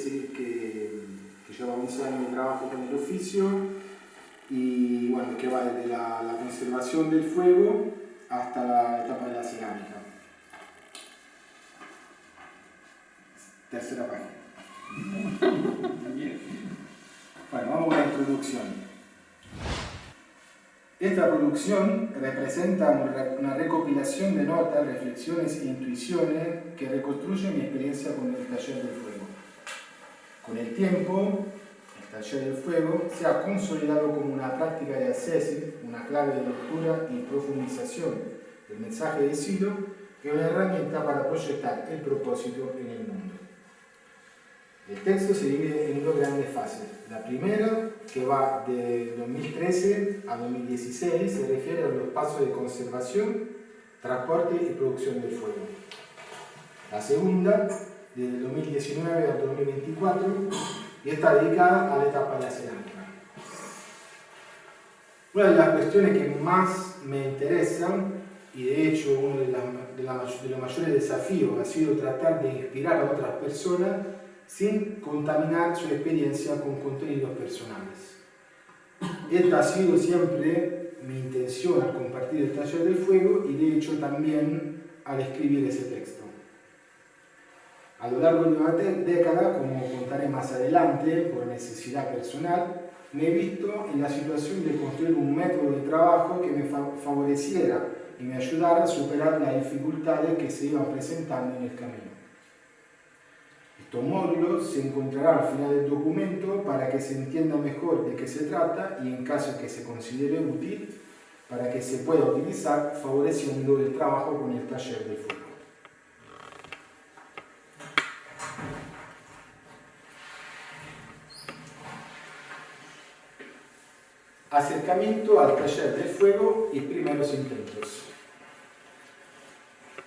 que lleva 11 años de trabajo con el oficio y bueno, que va desde la conservación del fuego hasta la etapa de la cerámica. Tercera página. Bueno, vamos a la introducción. Esta producción representa una recopilación de notas, reflexiones e intuiciones que reconstruyen mi experiencia con el taller del fuego. Con el tiempo, el taller del fuego se ha consolidado como una práctica de ascesis, una clave de lectura y profundización del mensaje de Silo y una herramienta para proyectar el propósito en el mundo. El texto se divide en dos grandes fases. La primera, que va de 2013 a 2016, se refiere a los pasos de conservación, transporte y producción del fuego. La segunda, desde 2019 al 2024, y está dedicada a la etapa de la cerámica. Una de las cuestiones que más me interesan, y de hecho uno de los mayores desafíos ha sido tratar de inspirar a otras personas sin contaminar su experiencia con contenidos personales. Esta ha sido siempre mi intención al compartir el taller del fuego y de hecho también al escribir ese texto. A lo largo de una década, como contaré más adelante, por necesidad personal, me he visto en la situación de construir un método de trabajo que me favoreciera y me ayudara a superar las dificultades que se iban presentando en el camino. Estos módulos se encontrarán al final del documento para que se entienda mejor de qué se trata y en caso que se considere útil, para que se pueda utilizar favoreciendo el trabajo con el taller del fuego. Acercamiento al taller del fuego y primeros intentos.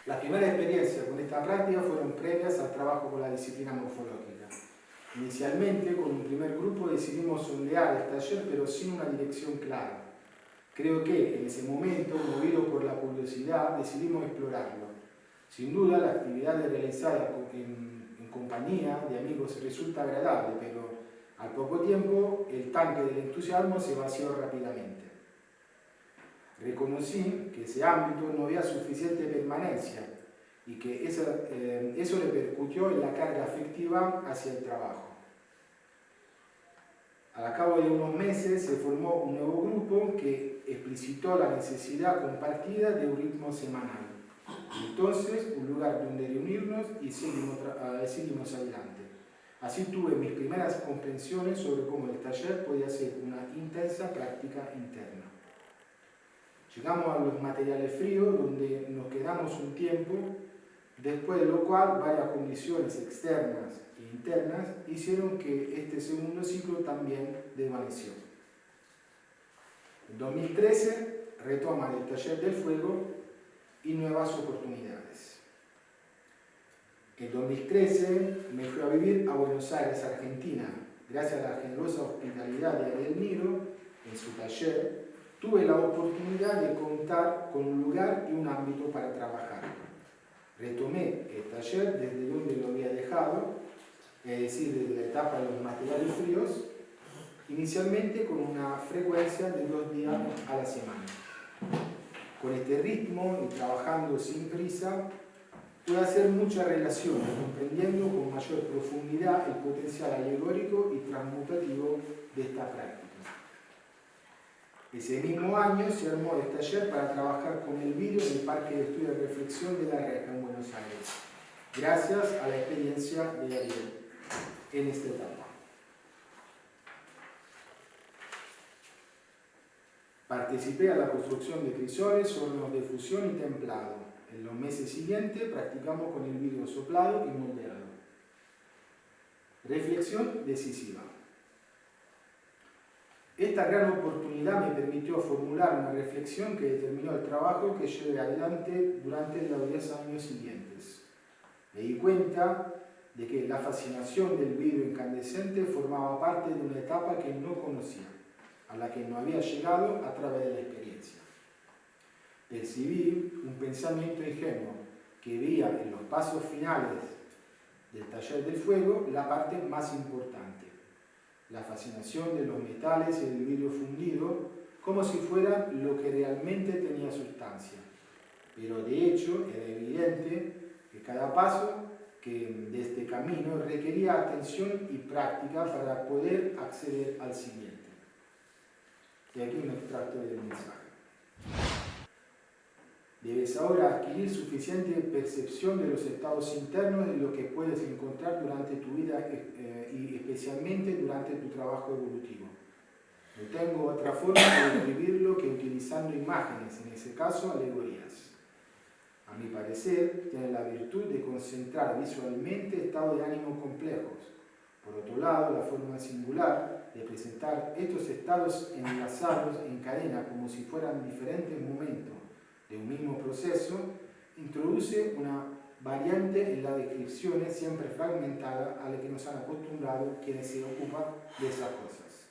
Las primeras experiencias con esta práctica fueron previas al trabajo con la disciplina morfológica. Inicialmente, con un primer grupo decidimos sondear el taller, pero sin una dirección clara. Creo que en ese momento, movido por la curiosidad, decidimos explorarlo. Sin duda, la actividad realizada en compañía de amigos resulta agradable, pero al poco tiempo el tanque del entusiasmo se vació rápidamente. Reconocí que ese ámbito no había suficiente permanencia y que eso repercutió en la carga afectiva hacia el trabajo. Al cabo de unos meses se formó un nuevo grupo que explicitó la necesidad compartida de un ritmo semanal. Entonces, un lugar donde reunirnos y seguimos adelante. Así tuve mis primeras comprensiones sobre cómo el taller podía ser una intensa práctica interna. Llegamos a los materiales fríos, donde nos quedamos un tiempo, después de lo cual varias condiciones externas e internas hicieron que este segundo ciclo también desvaneció. En 2013 retoma el taller del fuego y nuevas oportunidades. En 2013 me fui a vivir a Buenos Aires, Argentina. Gracias a la generosa hospitalidad de Ariel Niro en su taller, tuve la oportunidad de contar con un lugar y un ámbito para trabajar. Retomé el taller desde donde lo había dejado, es decir, desde la etapa de los materiales fríos, inicialmente con una frecuencia de 2 días a la semana. Con este ritmo y trabajando sin prisa, pude hacer muchas relaciones, comprendiendo con mayor profundidad el potencial alegórico y transmutativo de esta práctica. Ese mismo año se armó el taller para trabajar con el vidrio en el Parque de Estudio y Reflexión de La Reja, en Buenos Aires, gracias a la experiencia de Ariel en esta etapa. Participé a la construcción de crisoles, hornos de fusión y templado. En los meses siguientes practicamos con el vidrio soplado y moldeado. Reflexión decisiva. Esta gran oportunidad me permitió formular una reflexión que determinó el trabajo que llevé adelante durante los 10 años siguientes. Me di cuenta de que la fascinación del vidrio incandescente formaba parte de una etapa que no conocía, a la que no había llegado a través de la experiencia. Percibí un pensamiento ingenuo que veía en los pasos finales del taller del fuego la parte más importante, la fascinación de los metales y el vidrio fundido, como si fueran lo que realmente tenía sustancia. Pero de hecho era evidente que cada paso de este camino requería atención y práctica para poder acceder al siguiente. Y aquí un extracto del mensaje. Debes ahora adquirir suficiente percepción de los estados internos de lo que puedes encontrar durante tu vida y especialmente durante tu trabajo evolutivo. No tengo otra forma de describirlo que utilizando imágenes, en ese caso alegorías. A mi parecer, tiene la virtud de concentrar visualmente estados de ánimo complejos. Por otro lado, la forma singular de presentar estos estados enlazados en cadena como si fueran diferentes momentos de un mismo proceso, introduce una variante en las descripciones siempre fragmentada a la que nos han acostumbrado quienes se ocupan de esas cosas.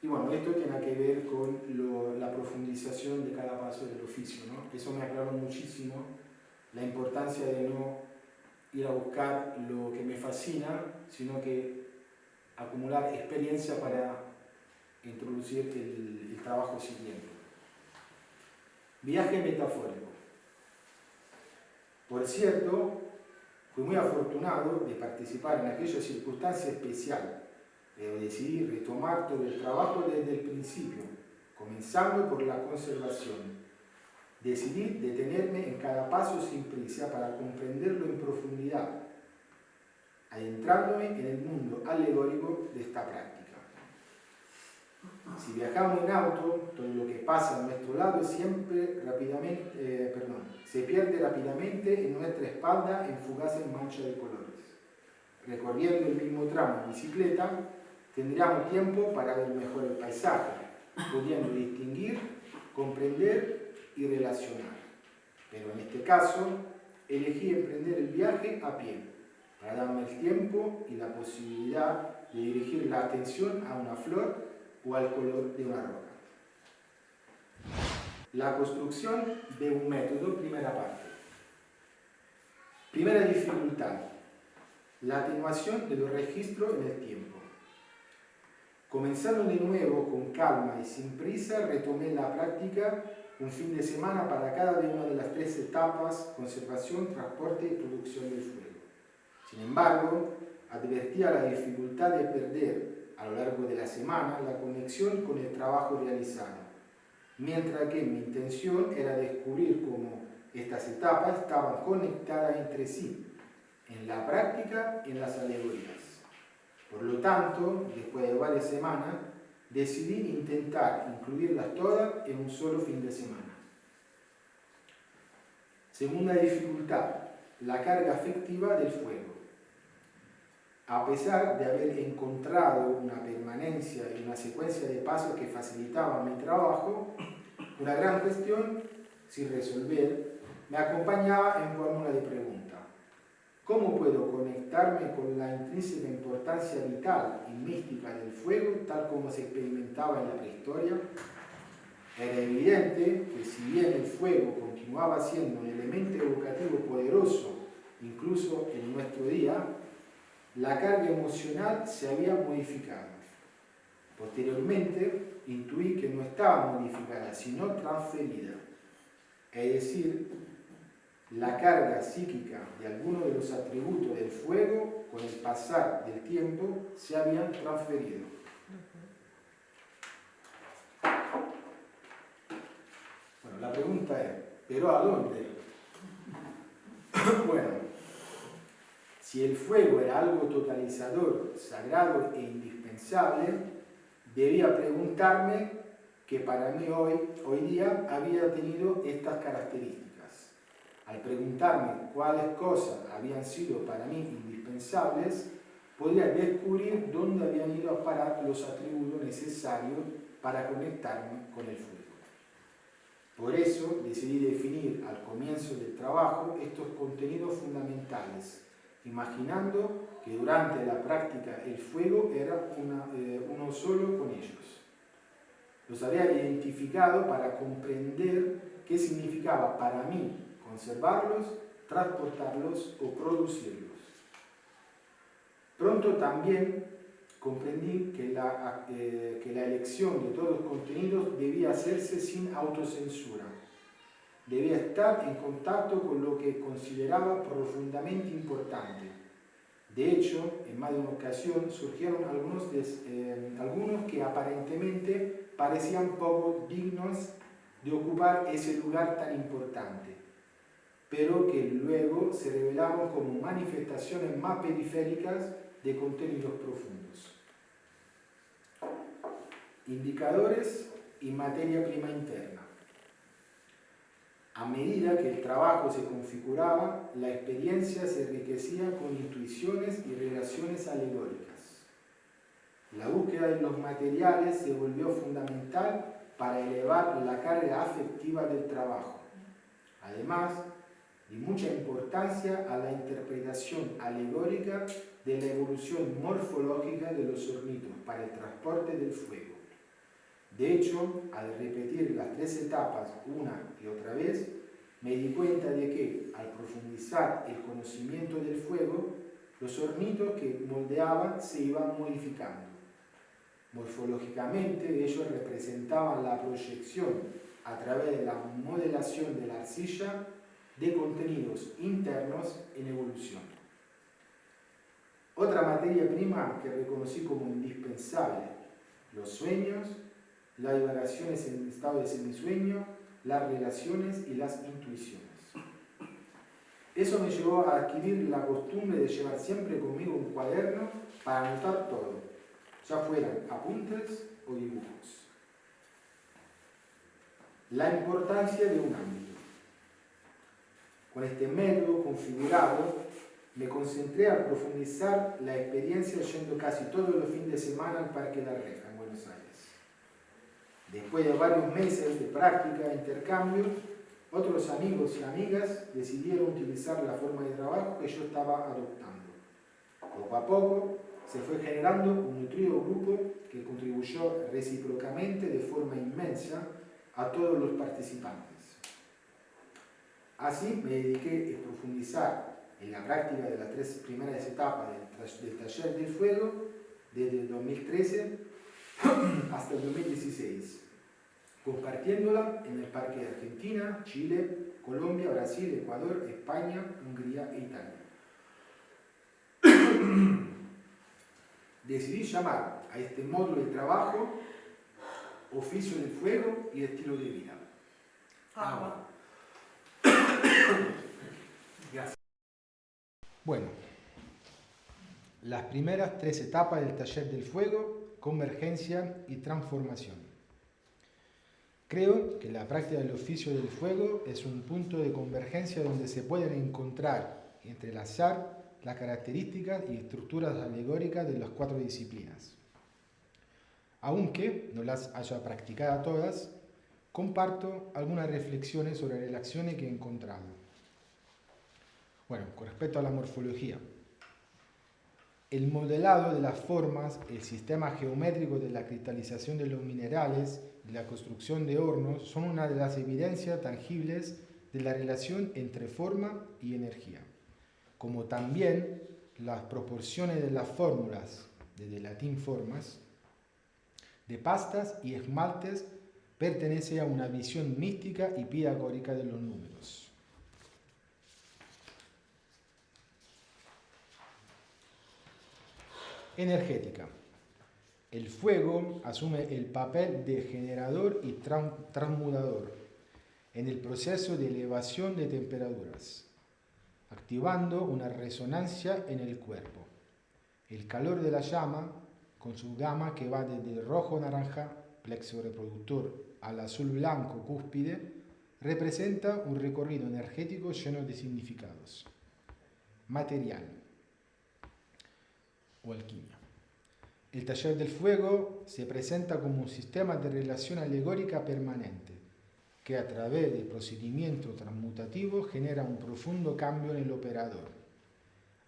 Y bueno, esto tiene que ver con la profundización de cada paso del oficio, ¿no? Eso me aclaró muchísimo la importancia de no ir a buscar lo que me fascina, sino que acumular experiencia para introducir el trabajo siguiente. Viaje metafórico. Por cierto, fui muy afortunado de participar en aquella circunstancia especial, pero decidí retomar todo el trabajo desde el principio, comenzando por la conservación. Decidí detenerme en cada paso sin prisa para comprenderlo en profundidad, adentrándome en el mundo alegórico de esta práctica. Si viajamos en auto, todo lo que pasa a nuestro lado se pierde rápidamente en nuestra espalda en fugaces manchas de colores. Recorriendo el mismo tramo en bicicleta, tendríamos tiempo para ver mejor el paisaje, pudiendo distinguir, comprender y relacionar. Pero en este caso, elegí emprender el viaje a pie, para darme el tiempo y la posibilidad de dirigir la atención a una flor o al color de una roca. La construcción de un método, primera parte. Primera dificultad, la atenuación de los registros en el tiempo. Comenzando de nuevo con calma y sin prisa, retomé la práctica un fin de semana para cada una de las tres etapas: conservación, transporte y producción del fuego. Sin embargo, advertía la dificultad de perder a lo largo de la semana la conexión con el trabajo realizado, mientras que mi intención era descubrir cómo estas etapas estaban conectadas entre sí, en la práctica y en las alegorías. Por lo tanto, después de varias semanas, decidí intentar incluirlas todas en un solo fin de semana. Segunda dificultad, la carga afectiva del fuego. A pesar de haber encontrado una permanencia y una secuencia de pasos que facilitaban mi trabajo, una gran cuestión, sin resolver, me acompañaba en forma de pregunta. ¿Cómo puedo conectarme con la intrínseca importancia vital y mística del fuego tal como se experimentaba en la prehistoria? Era evidente que si bien el fuego continuaba siendo un elemento evocativo poderoso, incluso en nuestro día, la carga emocional se había modificado. Posteriormente, intuí que no estaba modificada, sino transferida. Es decir, la carga psíquica de algunos de los atributos del fuego, con el pasar del tiempo, se habían transferido. Bueno, la pregunta es, ¿pero a dónde? Bueno, si el fuego era algo totalizador, sagrado e indispensable, debía preguntarme que para mí hoy día había tenido estas características. Al preguntarme cuáles cosas habían sido para mí indispensables, podría descubrir dónde habían ido a parar los atributos necesarios para conectarme con el fuego. Por eso decidí definir al comienzo del trabajo estos contenidos fundamentales, imaginando que durante la práctica el fuego era uno solo con ellos. Los había identificado para comprender qué significaba para mí conservarlos, transportarlos o producirlos. Pronto también comprendí que la elección de todos los contenidos debía hacerse sin autocensura. Debía estar en contacto con lo que consideraba profundamente importante. De hecho, en más de una ocasión surgieron algunos que aparentemente parecían poco dignos de ocupar ese lugar tan importante, pero que luego se revelaron como manifestaciones más periféricas de contenidos profundos. Indicadores y materia prima interna. A medida que el trabajo se configuraba, la experiencia se enriquecía con intuiciones y relaciones alegóricas. La búsqueda de los materiales se volvió fundamental para elevar la carga afectiva del trabajo. Además, di mucha importancia a la interpretación alegórica de la evolución morfológica de los hornitos para el transporte del fuego. De hecho, al repetir las 3 etapas una y otra vez, me di cuenta de que, al profundizar el conocimiento del fuego, los hornitos que moldeaban se iban modificando. Morfológicamente, ellos representaban la proyección, a través de la modelación de la arcilla, de contenidos internos en evolución. Otra materia prima que reconocí como indispensable: los sueños, las divagaciones en estado de semisueño, las relaciones y las intuiciones. Eso me llevó a adquirir la costumbre de llevar siempre conmigo un cuaderno para anotar todo, ya fueran apuntes o dibujos. La importancia de un ámbito. Con este método configurado, me concentré a profundizar la experiencia yendo casi todos los fines de semana al Parque La Reja, en Buenos Aires. Después de varios meses de práctica e intercambio, otros amigos y amigas decidieron utilizar la forma de trabajo que yo estaba adoptando. Poco a poco se fue generando un nutrido grupo que contribuyó recíprocamente de forma inmensa a todos los participantes. Así me dediqué a profundizar en la práctica de las 3 primeras etapas del taller del fuego desde el 2013 hasta el 2016, compartiéndola en el Parque de Argentina, Chile, Colombia, Brasil, Ecuador, España, Hungría e Italia. Decidí llamar a este módulo de trabajo oficio del fuego y estilo de vida. Agua. Gracias. Bueno, las primeras 3 etapas del taller del fuego: convergencia y transformación. Creo que la práctica del oficio del fuego es un punto de convergencia donde se pueden encontrar y entrelazar las características y estructuras alegóricas de las 4 disciplinas. Aunque no las haya practicado todas, comparto algunas reflexiones sobre relaciones que he encontrado. Bueno, con respecto a la morfología. El modelado de las formas, el sistema geométrico de la cristalización de los minerales y la construcción de hornos son una de las evidencias tangibles de la relación entre forma y energía, como también las proporciones de las fórmulas, desde latín formas, de pastas y esmaltes pertenece a una visión mística y pitagórica de los números. Energética. El fuego asume el papel de generador y transmutador en el proceso de elevación de temperaturas, activando una resonancia en el cuerpo. El calor de la llama, con su gama que va desde el rojo-naranja, plexo reproductor, al azul-blanco, cúspide, representa un recorrido energético lleno de significados. Material o alquimia. El taller del fuego se presenta como un sistema de relación alegórica permanente, que a través del procedimiento transmutativo genera un profundo cambio en el operador.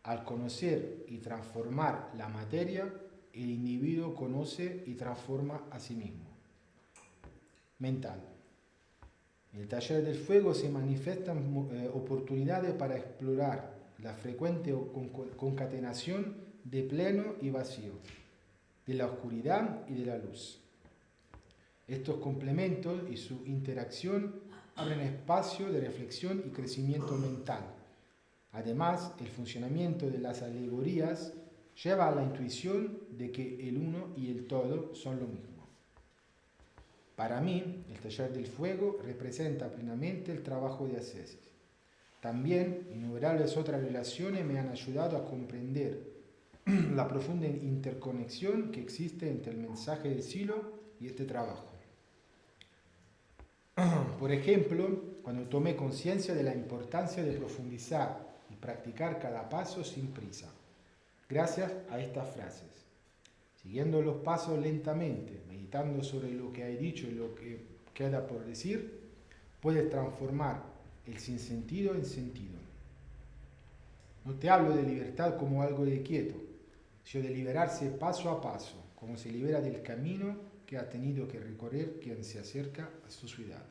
Al conocer y transformar la materia, el individuo conoce y transforma a sí mismo. Mental. En el taller del fuego se manifiestan oportunidades para explorar la frecuente concatenación de pleno y vacío, de la oscuridad y de la luz. Estos complementos y su interacción abren espacio de reflexión y crecimiento mental. Además, el funcionamiento de las alegorías lleva a la intuición de que el uno y el todo son lo mismo. Para mí, el taller del fuego representa plenamente el trabajo de ascesis. También, innumerables otras relaciones me han ayudado a comprender la profunda interconexión que existe entre el mensaje de Silo y este trabajo. Por ejemplo, cuando tomé conciencia de la importancia de profundizar y practicar cada paso sin prisa, gracias a estas frases. Siguiendo los pasos lentamente, meditando sobre lo que he dicho y lo que queda por decir, puedes transformar el sinsentido en sentido. No te hablo de libertad como algo de quieto, sino de liberarse paso a paso, como se libera del camino que ha tenido que recorrer quien se acerca a su ciudad.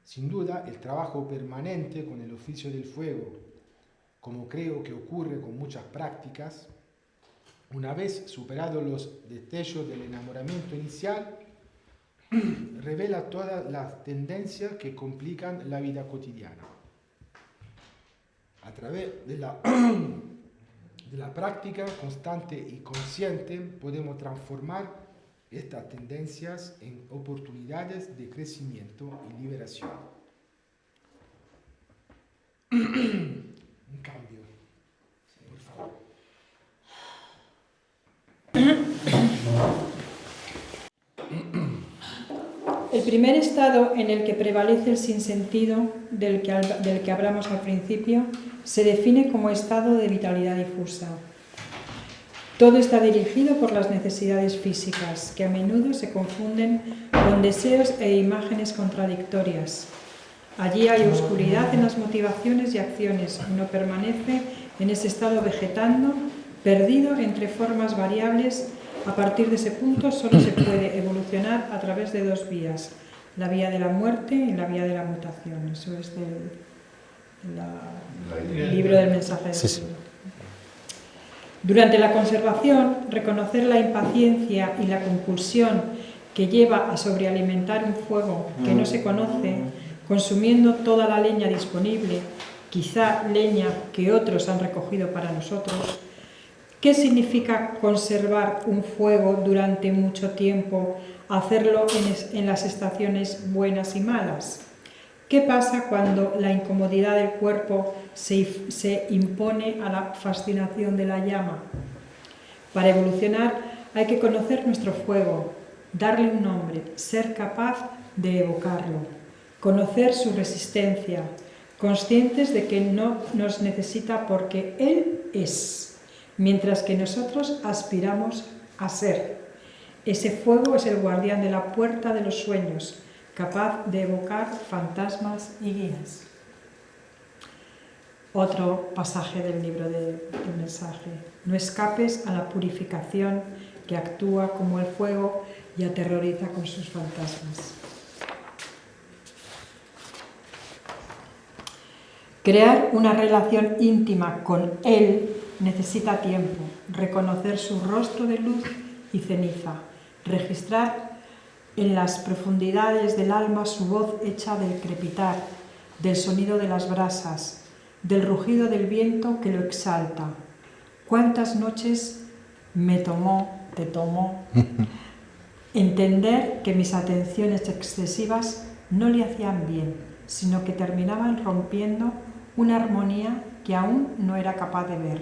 Sin duda, el trabajo permanente con el oficio del fuego, como creo que ocurre con muchas prácticas, una vez superados los destellos del enamoramiento inicial, revela todas las tendencias que complican la vida cotidiana. A través de la práctica constante y consciente podemos transformar estas tendencias en oportunidades de crecimiento y liberación. Un cambio, por favor. El primer estado en el que prevalece el sinsentido del que hablamos al principio se define como estado de vitalidad difusa. Todo está dirigido por las necesidades físicas, que a menudo se confunden con deseos e imágenes contradictorias. Allí hay oscuridad en las motivaciones y acciones. Uno permanece en ese estado vegetando, perdido entre formas variables. A partir de ese punto solo se puede evolucionar a través de dos vías, la vía de la muerte y la vía de la mutación. Eso es del libro del mensaje del Silo. Durante la conservación, reconocer la impaciencia y la compulsión que lleva a sobrealimentar un fuego que no se conoce, consumiendo toda la leña disponible, quizá leña que otros han recogido para nosotros. ¿Qué significa conservar un fuego durante mucho tiempo, hacerlo en las estaciones buenas y malas? ¿Qué pasa cuando la incomodidad del cuerpo se impone a la fascinación de la llama? Para evolucionar hay que conocer nuestro fuego, darle un nombre, ser capaz de evocarlo, conocer su resistencia, conscientes de que no nos necesita porque Él es, mientras que nosotros aspiramos a ser. Ese fuego es el guardián de la puerta de los sueños, capaz de evocar fantasmas y guías. Otro pasaje del libro del mensaje. No escapes a la purificación que actúa como el fuego y aterroriza con sus fantasmas. Crear una relación íntima con Él necesita tiempo, reconocer su rostro de luz y ceniza, registrar en las profundidades del alma su voz hecha del crepitar, del sonido de las brasas, del rugido del viento que lo exalta. ¿Cuántas noches te tomó entender que mis atenciones excesivas no le hacían bien, sino que terminaban rompiendo una armonía que aún no era capaz de ver?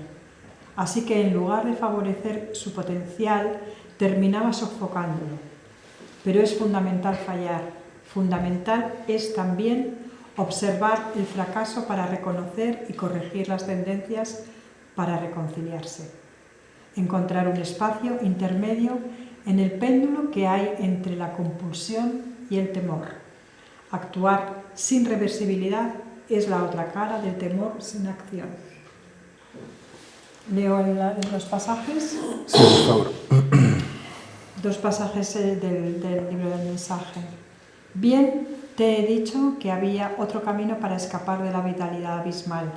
Así que en lugar de favorecer su potencial, terminaba sofocándolo. Pero es fundamental fallar. Fundamental es también observar el fracaso para reconocer y corregir las tendencias para reconciliarse. Encontrar un espacio intermedio en el péndulo que hay entre la compulsión y el temor. Actuar sin reversibilidad es la otra cara del temor sin acción. ¿Leo los pasajes? Sí, por favor. Dos pasajes del libro del mensaje. Bien, te he dicho que había otro camino para escapar de la vitalidad abismal,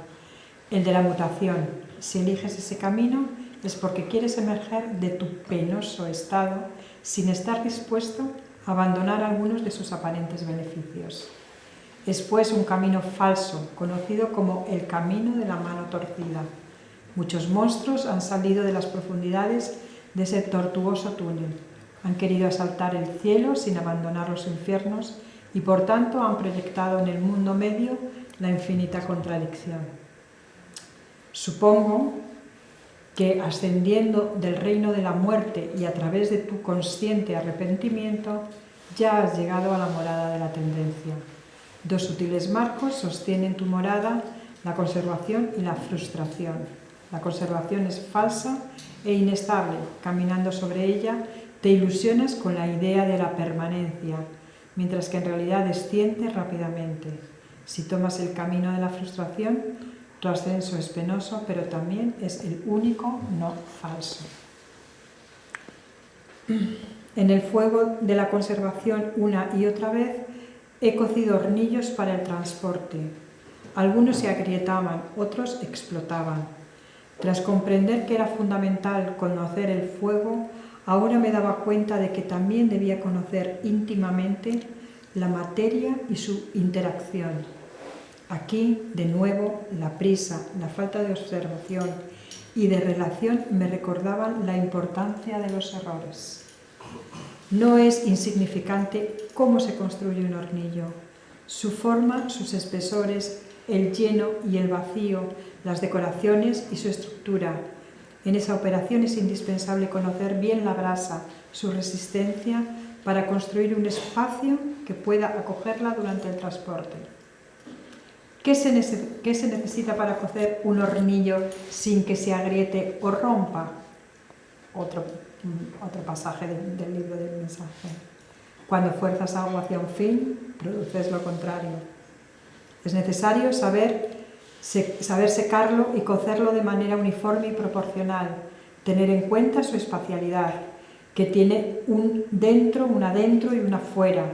el de la mutación. Si eliges ese camino es porque quieres emerger de tu penoso estado sin estar dispuesto a abandonar algunos de sus aparentes beneficios. Es pues un camino falso, conocido como el camino de la mano torcida. Muchos monstruos han salido de las profundidades de ese tortuoso túnel. Han querido asaltar el cielo sin abandonar los infiernos y por tanto han proyectado en el mundo medio la infinita contradicción. Supongo que ascendiendo del reino de la muerte y a través de tu consciente arrepentimiento ya has llegado a la morada de la tendencia. Dos sutiles marcos sostienen tu morada, la conservación y la frustración. La conservación es falsa e inestable. Caminando sobre ella te ilusionas con la idea de la permanencia, mientras que en realidad desciende rápidamente. Si tomas el camino de la frustración, tu ascenso es penoso, pero también es el único no falso. En el fuego de la conservación, una y otra vez, he cocido hornillos para el transporte. Algunos se agrietaban, otros explotaban. Tras comprender que era fundamental conocer el fuego, ahora me daba cuenta de que también debía conocer íntimamente la materia y su interacción. Aquí, de nuevo, la prisa, la falta de observación y de relación me recordaban la importancia de los errores. No es insignificante cómo se construye un hornillo. Su forma, sus espesores, el lleno y el vacío, las decoraciones y su estructura. En esa operación es indispensable conocer bien la brasa, su resistencia, para construir un espacio que pueda acogerla durante el transporte. ¿Qué se necesita para cocer un hornillo sin que se agriete o rompa? Otro pasaje del libro del mensaje. Cuando fuerzas algo hacia un fin, produces lo contrario. Es necesario saber secarlo y cocerlo de manera uniforme y proporcional, tener en cuenta su espacialidad, que tiene un dentro, una dentro y una fuera,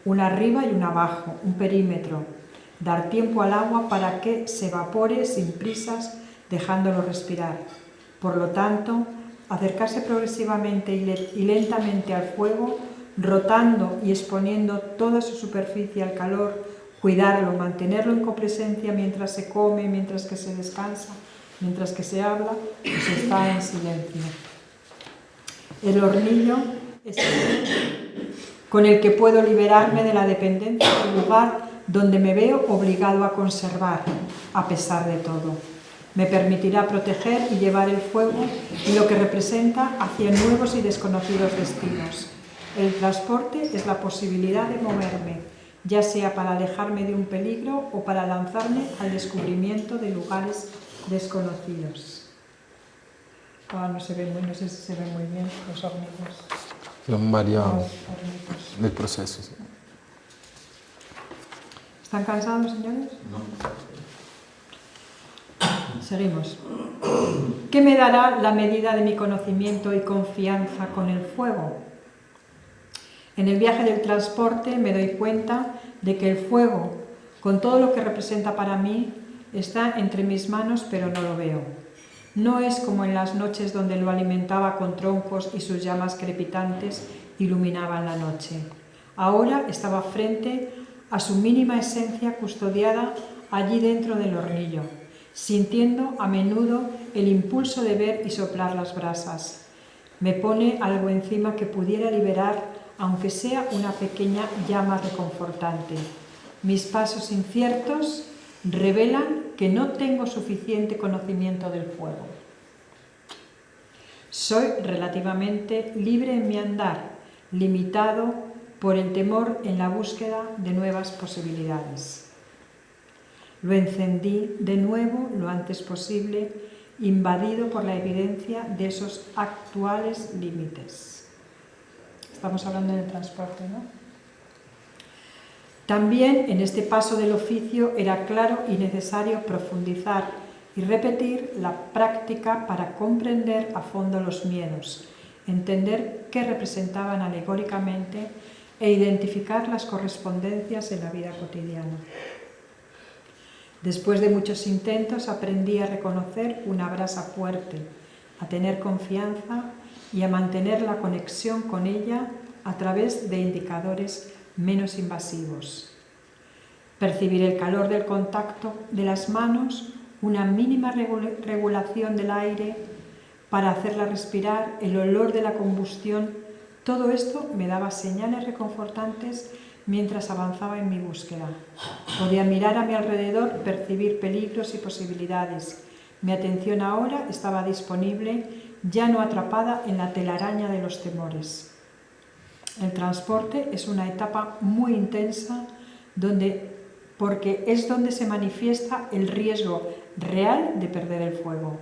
una arriba y una abajo, un perímetro. Dar tiempo al agua para que se evapore sin prisas, dejándolo respirar. Por lo tanto, acercarse progresivamente y lentamente al fuego, rotando y exponiendo toda su superficie al calor, cuidarlo, mantenerlo en copresencia mientras se come, mientras que se descansa, mientras que se habla o se está en silencio. El hornillo es el con el que puedo liberarme de la dependencia del lugar donde me veo obligado a conservar, a pesar de todo. Me permitirá proteger y llevar el fuego y lo que representa hacia nuevos y desconocidos destinos. El transporte es la posibilidad de moverme, ya sea para alejarme de un peligro o para lanzarme al descubrimiento de lugares desconocidos. No sé si se ven muy bien los hornillos. Son varios del proceso. Sí. ¿Están cansados, señores? No. Seguimos. ¿Qué me dará la medida de mi conocimiento y confianza con el fuego? En el viaje del transporte me doy cuenta de que el fuego, con todo lo que representa para mí, está entre mis manos, pero no lo veo. No es como en las noches donde lo alimentaba con troncos y sus llamas crepitantes iluminaban la noche. Ahora estaba frente a su mínima esencia custodiada allí dentro del hornillo, sintiendo a menudo el impulso de ver y soplar las brasas. Me pone algo encima que pudiera liberar, aunque sea una pequeña llama reconfortante. Mis pasos inciertos revelan que no tengo suficiente conocimiento del fuego. Soy relativamente libre en mi andar, limitado por el temor en la búsqueda de nuevas posibilidades. Lo encendí de nuevo lo antes posible, invadido por la evidencia de esos actuales límites. Estamos hablando del transporte, ¿no? También en este paso del oficio era claro y necesario profundizar y repetir la práctica para comprender a fondo los miedos, entender qué representaban alegóricamente e identificar las correspondencias en la vida cotidiana. Después de muchos intentos aprendí a reconocer una brasa fuerte, a tener confianza y a mantener la conexión con ella a través de indicadores menos invasivos. Percibir el calor del contacto de las manos, una mínima regulación del aire para hacerla respirar, el olor de la combustión, todo esto me daba señales reconfortantes mientras avanzaba en mi búsqueda. Podía mirar a mi alrededor, percibir peligros y posibilidades. Mi atención ahora estaba disponible, ya no atrapada en la telaraña de los temores. El transporte es una etapa muy intensa porque es donde se manifiesta el riesgo real de perder el fuego,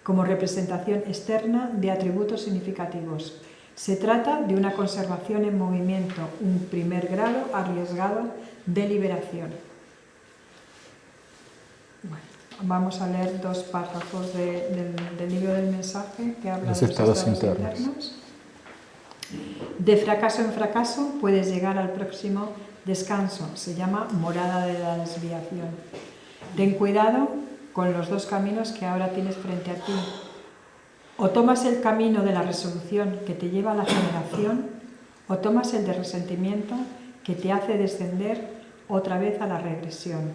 como representación externa de atributos significativos. Se trata de una conservación en movimiento, un primer grado arriesgado de liberación. Bueno, vamos a leer 2 párrafos del libro del mensaje que habla de los estados internos. De fracaso en fracaso puedes llegar al próximo descanso, se llama morada de la desviación. Ten cuidado con los 2 caminos que ahora tienes frente a ti. O tomas el camino de la resolución que te lleva a la generación, o tomas el de resentimiento que te hace descender otra vez a la regresión.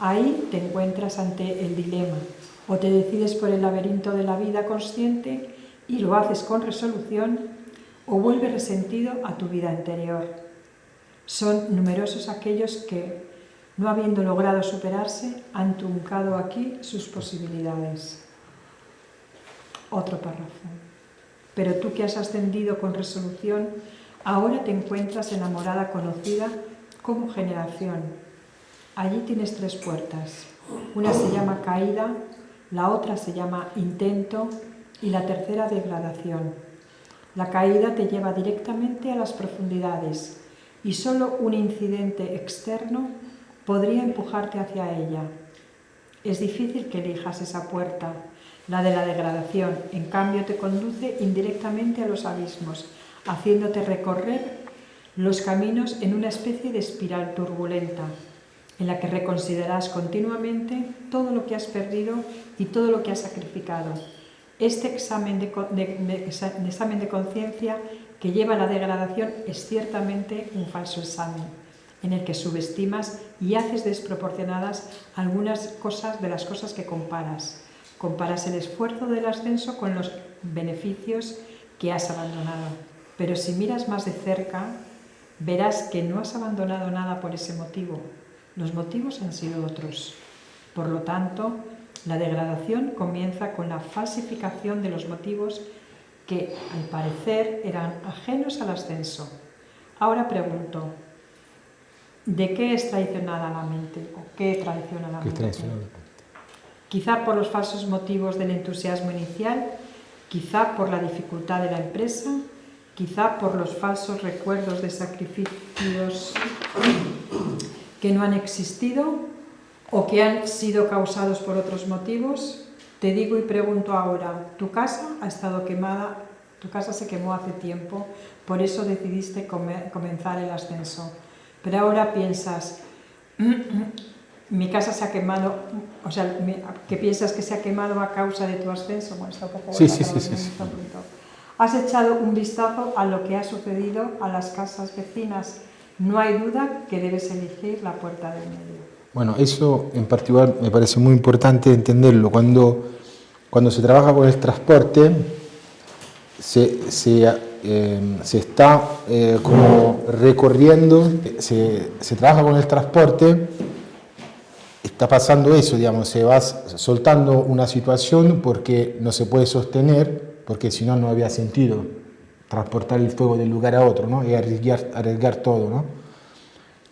Ahí te encuentras ante el dilema, o te decides por el laberinto de la vida consciente y lo haces con resolución, o vuelves resentido a tu vida anterior. Son numerosos aquellos que, no habiendo logrado superarse, han truncado aquí sus posibilidades. Otro párrafo. Pero tú que has ascendido con resolución, ahora te encuentras en la morada conocida como generación. Allí tienes 3 puertas. Una se llama caída, la otra se llama intento y la tercera degradación. La caída te lleva directamente a las profundidades y solo un incidente externo podría empujarte hacia ella. Es difícil que elijas esa puerta. La de la degradación, en cambio, te conduce indirectamente a los abismos, haciéndote recorrer los caminos en una especie de espiral turbulenta, en la que reconsideras continuamente todo lo que has perdido y todo lo que has sacrificado. Este examen de conciencia que lleva a la degradación es ciertamente un falso examen, en el que subestimas y haces desproporcionadas algunas cosas de las cosas que comparas. Comparas el esfuerzo del ascenso con los beneficios que has abandonado. Pero si miras más de cerca, verás que no has abandonado nada por ese motivo. Los motivos han sido otros. Por lo tanto, la degradación comienza con la falsificación de los motivos que, al parecer, eran ajenos al ascenso. Ahora pregunto, ¿de qué es traicionada la mente? ¿O qué traiciona la mente? Quizá por los falsos motivos del entusiasmo inicial, quizá por la dificultad de la empresa, quizá por los falsos recuerdos de sacrificios que no han existido o que han sido causados por otros motivos. Te digo y pregunto ahora, tu casa ha estado quemada, tu casa se quemó hace tiempo, por eso decidiste comenzar el ascenso. Pero ahora piensas, mi casa se ha quemado, o sea, que piensas que se ha quemado a causa de tu ascenso. Bueno, está un poco sí. Has echado un vistazo a lo que ha sucedido a las casas vecinas. No hay duda que debes elegir la puerta del medio. Bueno, eso en particular me parece muy importante entenderlo. Cuando se trabaja con el transporte, se está como recorriendo, se trabaja con el transporte. Está pasando eso, digamos, se va soltando una situación porque no se puede sostener, porque si no, no había sentido transportar el fuego de un lugar a otro, ¿no? Y arriesgar todo, ¿no?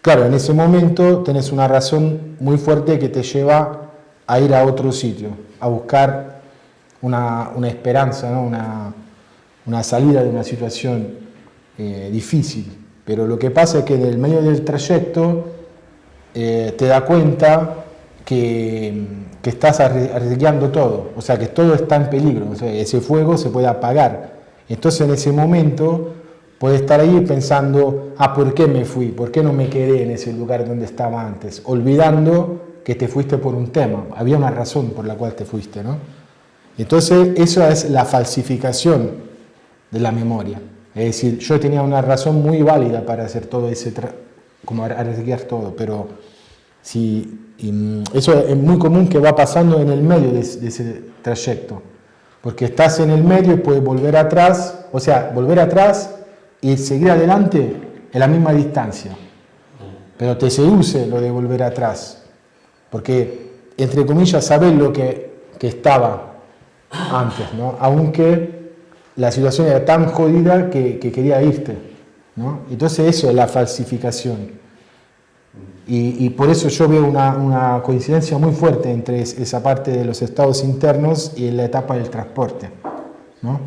Claro, en ese momento tenés una razón muy fuerte que te lleva a ir a otro sitio, a buscar una esperanza, ¿no? Una salida de una situación difícil. Pero lo que pasa es que en el medio del trayecto te das cuenta que estás arriesgando todo, o sea que todo está en peligro, o sea, ese fuego se puede apagar. Entonces en ese momento puedes estar ahí pensando, ¿por qué me fui? ¿Por qué no me quedé en ese lugar donde estaba antes? Olvidando que te fuiste por un tema, había una razón por la cual te fuiste, ¿no? Entonces, eso es la falsificación de la memoria. Es decir, yo tenía una razón muy válida para hacer todo ese, como arriesgar todo, pero eso es muy común que va pasando en el medio de ese trayecto, porque estás en el medio y puedes volver atrás, o sea, volver atrás y seguir adelante en la misma distancia, pero te seduce lo de volver atrás, porque, entre comillas, sabes lo que estaba antes, ¿no? Aunque la situación era tan jodida que quería irte, ¿no? Entonces eso es la falsificación. Y por eso yo veo una coincidencia muy fuerte entre esa parte de los estados internos y la etapa del transporte, ¿no?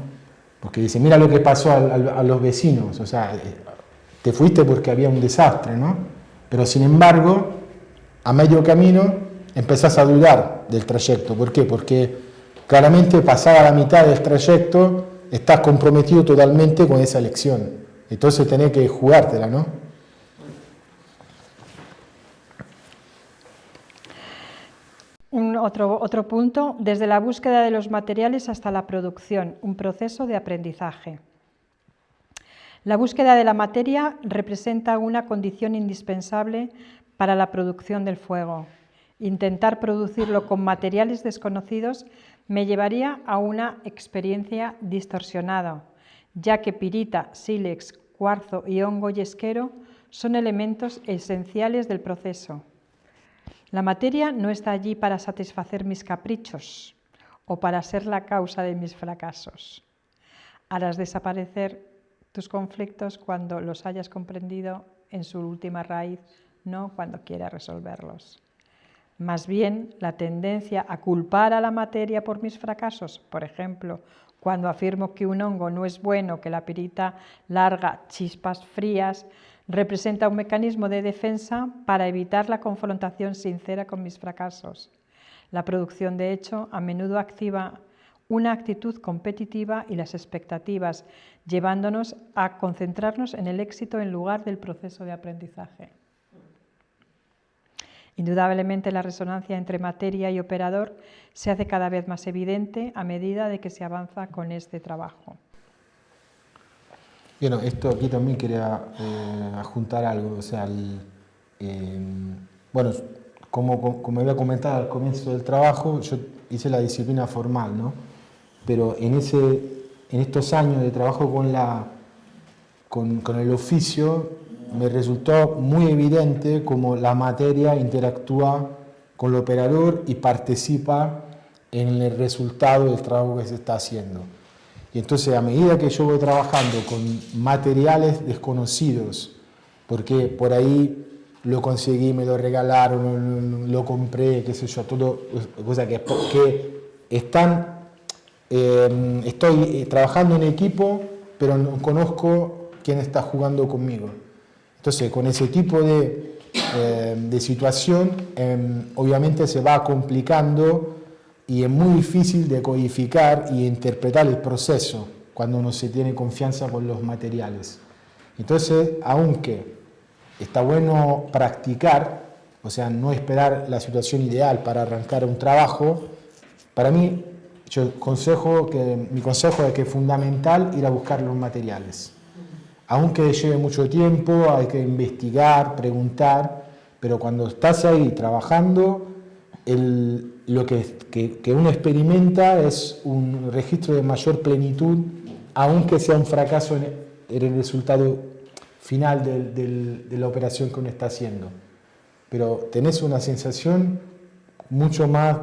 Porque dice, mira lo que pasó a los vecinos, o sea, te fuiste porque había un desastre, ¿no? Pero sin embargo, a medio camino empezás a dudar del trayecto. ¿Por qué? Porque claramente pasada la mitad del trayecto estás comprometido totalmente con esa elección. Entonces tenés que jugártela, ¿no? Otro punto, desde la búsqueda de los materiales hasta la producción, un proceso de aprendizaje. La búsqueda de la materia representa una condición indispensable para la producción del fuego. Intentar producirlo con materiales desconocidos me llevaría a una experiencia distorsionada, ya que pirita, sílex, cuarzo y hongo yesquero son elementos esenciales del proceso. La materia no está allí para satisfacer mis caprichos o para ser la causa de mis fracasos. Harás desaparecer tus conflictos cuando los hayas comprendido en su última raíz, no cuando quieras resolverlos. Más bien, la tendencia a culpar a la materia por mis fracasos, por ejemplo, cuando afirmo que un hongo no es bueno, que la pirita larga chispas frías, representa un mecanismo de defensa para evitar la confrontación sincera con mis fracasos. La producción, de hecho, a menudo activa una actitud competitiva y las expectativas, llevándonos a concentrarnos en el éxito en lugar del proceso de aprendizaje. Indudablemente, la resonancia entre materia y operador se hace cada vez más evidente a medida de que se avanza con este trabajo. Bueno, esto aquí también quería adjuntar algo, o sea, bueno, como había comentado al comienzo del trabajo, yo hice la disciplina formal, ¿no? Pero en estos años de trabajo con el oficio, me resultó muy evidente cómo la materia interactúa con el operador y participa en el resultado del trabajo que se está haciendo. Y entonces, a medida que yo voy trabajando con materiales desconocidos, porque por ahí lo conseguí, me lo regalaron, lo compré, qué sé yo, todo, cosa que estoy trabajando en equipo, pero no conozco quién está jugando conmigo. Entonces, con ese tipo de situación, obviamente se va complicando y es muy difícil de codificar y interpretar el proceso cuando no se tiene confianza con los materiales. Entonces, aunque está bueno practicar, o sea, no esperar la situación ideal para arrancar un trabajo, para mí, mi consejo es que es fundamental ir a buscar los materiales. Aunque lleve mucho tiempo, hay que investigar, preguntar, pero cuando estás ahí trabajando, lo que uno experimenta es un registro de mayor plenitud, aunque sea un fracaso en el resultado final de la operación que uno está haciendo. Pero tenés una sensación mucho más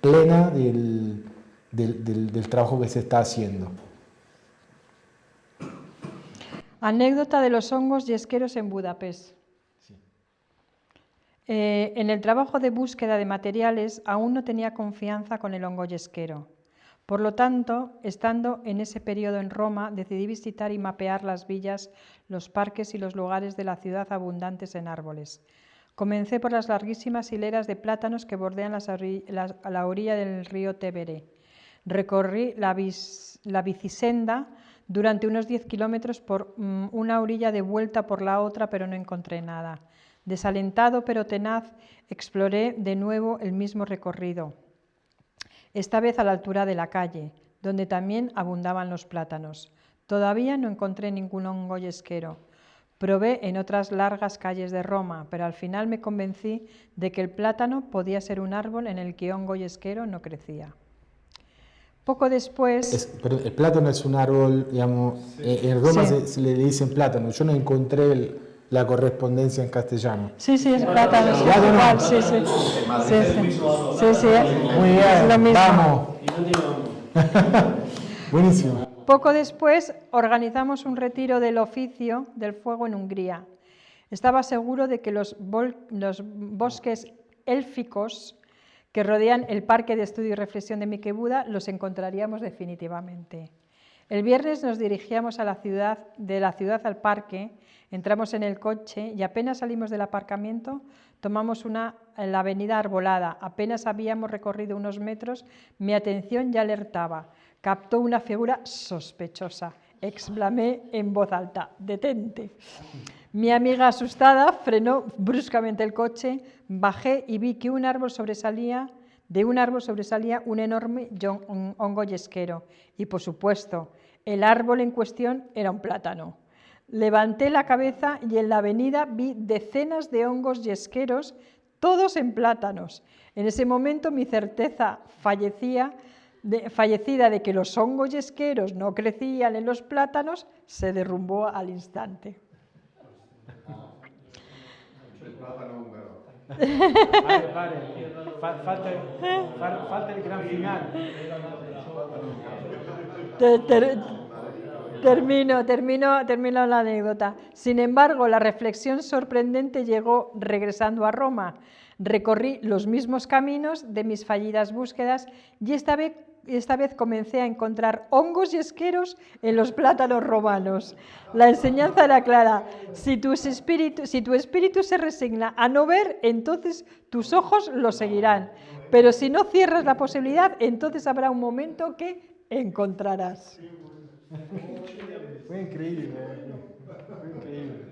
plena del trabajo que se está haciendo. Anécdota de los hongos yesqueros en Budapest. En el trabajo de búsqueda de materiales aún no tenía confianza con el hongo yesquero. Por lo tanto, estando en ese periodo en Roma, decidí visitar y mapear las villas, los parques y los lugares de la ciudad abundantes en árboles. Comencé por las larguísimas hileras de plátanos que bordean la orilla del río Tevere. Recorrí la bicisenda durante unos 10 kilómetros por una orilla de vuelta por la otra, pero no encontré nada. Desalentado pero tenaz, exploré de nuevo el mismo recorrido, esta vez a la altura de la calle, donde también abundaban los plátanos. Todavía no encontré ningún hongo yesquero. Probé en otras largas calles de Roma, pero al final me convencí de que el plátano podía ser un árbol en el que hongo yesquero no crecía. Poco después... Pero el plátano es un árbol, digamos, en Roma Sí. se le dicen plátano. Yo no encontré la correspondencia en castellano. Sí, es plátano, sí, Plátano. igual, sí. Muy bien, es lo mismo. vamos. Buenísimo. Poco después organizamos un retiro del oficio del fuego en Hungría. Estaba seguro de que los bosques élficos que rodean el Parque de Estudio y Reflexión de Mike Buda los encontraríamos definitivamente. El viernes nos dirigíamos de la ciudad al parque, entramos en el coche y apenas salimos del aparcamiento tomamos la avenida arbolada. Apenas habíamos recorrido unos metros, mi atención ya alertaba. Captó una figura sospechosa. Exclamé en voz alta: «¡Detente!». Mi amiga asustada frenó bruscamente el coche, bajé y vi que de un árbol sobresalía un enorme hongo yesquero y, por supuesto, el árbol en cuestión era un plátano. Levanté la cabeza y en la avenida vi decenas de hongos yesqueros, todos en plátanos. En ese momento mi certeza fallecida de que los hongos yesqueros no crecían en los plátanos se derrumbó al instante. Falta el gran final. Termino la anécdota. Sin embargo, la reflexión sorprendente llegó regresando a Roma. Recorrí los mismos caminos de mis fallidas búsquedas y esta vez comencé a encontrar hongos yesqueros en los plátanos romanos. La enseñanza era clara: si tu espíritu se resigna a no ver, entonces tus ojos lo seguirán. Pero si no cierras la posibilidad, entonces habrá un momento que encontrarás. Fue increíble. Fue increíble.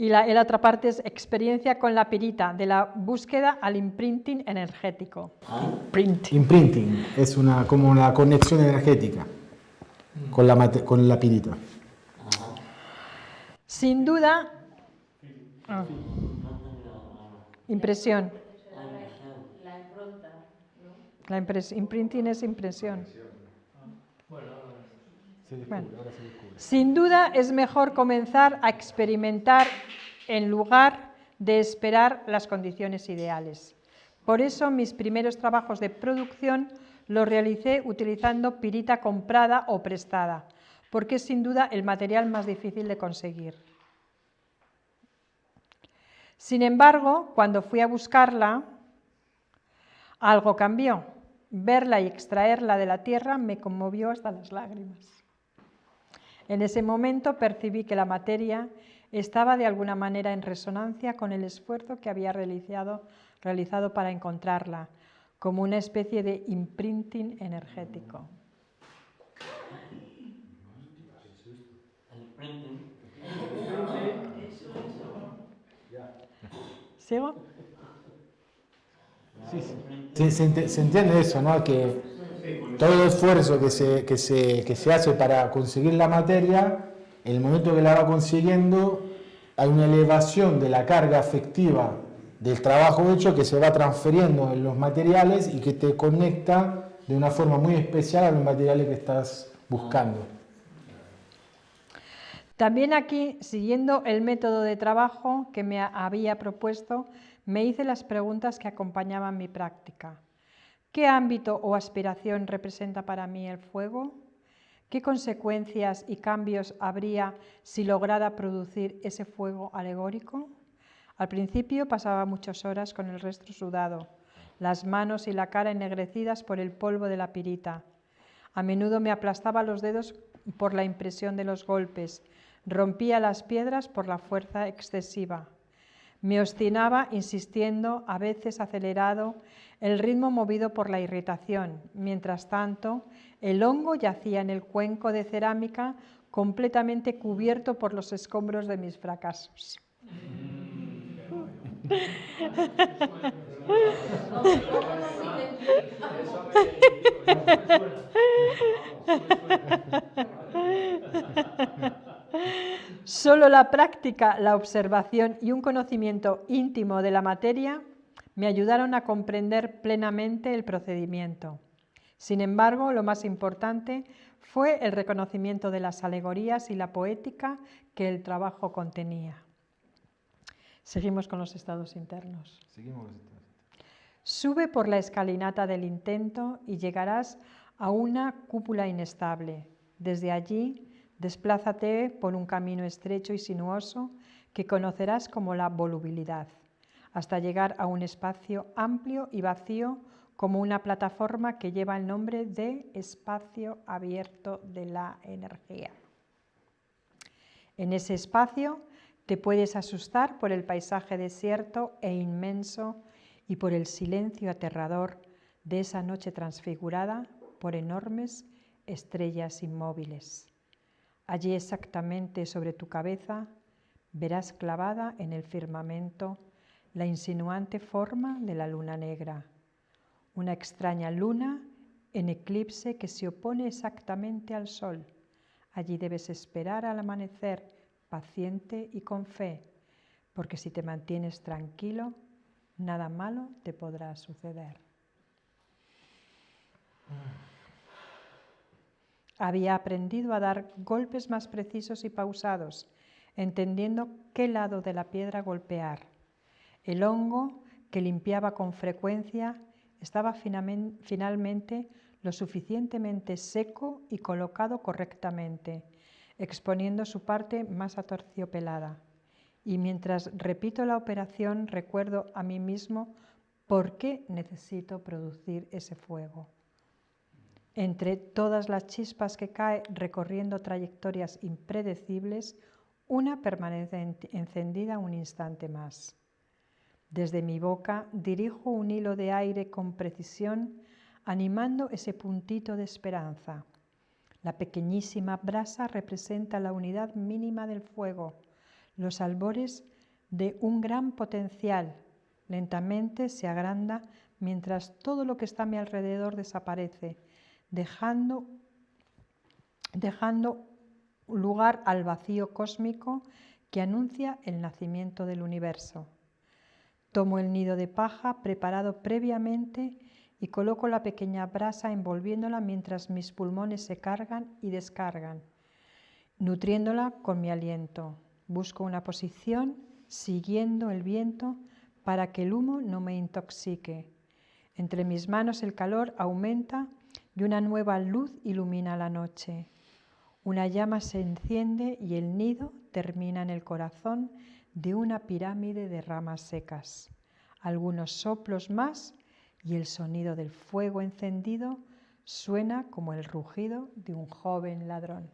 Y la otra parte es experiencia con la pirita, de la búsqueda al imprinting energético. Imprinting es como una conexión energética con la pirita. Sin duda, impresión. Imprinting es impresión. Bueno. Sin duda es mejor comenzar a experimentar en lugar de esperar las condiciones ideales. Por eso mis primeros trabajos de producción los realicé utilizando pirita comprada o prestada, porque es sin duda el material más difícil de conseguir. Sin embargo, cuando fui a buscarla, algo cambió. Verla y extraerla de la tierra me conmovió hasta las lágrimas. En ese momento percibí que la materia estaba de alguna manera en resonancia con el esfuerzo que había realizado para encontrarla, como una especie de imprinting energético. ¿Sigo? Sí, se entiende eso, ¿no? Que todo el esfuerzo que se hace para conseguir la materia, en el momento que la va consiguiendo, hay una elevación de la carga afectiva del trabajo hecho que se va transfiriendo en los materiales y que te conecta de una forma muy especial a los materiales que estás buscando. También aquí, siguiendo el método de trabajo que me había propuesto, me hice las preguntas que acompañaban mi práctica. ¿Qué ámbito o aspiración representa para mí el fuego? ¿Qué consecuencias y cambios habría si lograra producir ese fuego alegórico? Al principio pasaba muchas horas con el rostro sudado, las manos y la cara ennegrecidas por el polvo de la pirita. A menudo me aplastaba los dedos por la impresión de los golpes, rompía las piedras por la fuerza excesiva. Me obstinaba insistiendo, a veces acelerado, el ritmo movido por la irritación. Mientras tanto, el hongo yacía en el cuenco de cerámica completamente cubierto por los escombros de mis fracasos. Solo la práctica, la observación y un conocimiento íntimo de la materia me ayudaron a comprender plenamente el procedimiento. Sin embargo, lo más importante fue el reconocimiento de las alegorías y la poética que el trabajo contenía. Seguimos con los estados internos. Sube por la escalinata del intento y llegarás a una cúpula inestable. Desde allí, desplázate por un camino estrecho y sinuoso que conocerás como la volubilidad, hasta llegar a un espacio amplio y vacío como una plataforma que lleva el nombre de espacio abierto de la energía. En ese espacio te puedes asustar por el paisaje desierto e inmenso y por el silencio aterrador de esa noche transfigurada por enormes estrellas inmóviles. Allí exactamente sobre tu cabeza verás clavada en el firmamento la insinuante forma de la luna negra, una extraña luna en eclipse que se opone exactamente al sol. Allí debes esperar al amanecer, paciente y con fe, porque si te mantienes tranquilo, nada malo te podrá suceder. Había aprendido a dar golpes más precisos y pausados, entendiendo qué lado de la piedra golpear. El hongo, que limpiaba con frecuencia, estaba finalmente lo suficientemente seco y colocado correctamente, exponiendo su parte más aterciopelada. Y mientras repito la operación, recuerdo a mí mismo por qué necesito producir ese fuego. Entre todas las chispas que cae recorriendo trayectorias impredecibles, una permanece encendida un instante más. Desde mi boca dirijo un hilo de aire con precisión, animando ese puntito de esperanza. La pequeñísima brasa representa la unidad mínima del fuego, los albores de un gran potencial. Lentamente se agranda mientras todo lo que está a mi alrededor desaparece, dejando lugar al vacío cósmico que anuncia el nacimiento del universo. Tomo el nido de paja preparado previamente y coloco la pequeña brasa envolviéndola mientras mis pulmones se cargan y descargan, nutriéndola con mi aliento. Busco una posición siguiendo el viento para que el humo no me intoxique. Entre mis manos el calor aumenta y una nueva luz ilumina la noche. Una llama se enciende y el nido termina en el corazón de una pirámide de ramas secas. Algunos soplos más y el sonido del fuego encendido suena como el rugido de un joven dragón.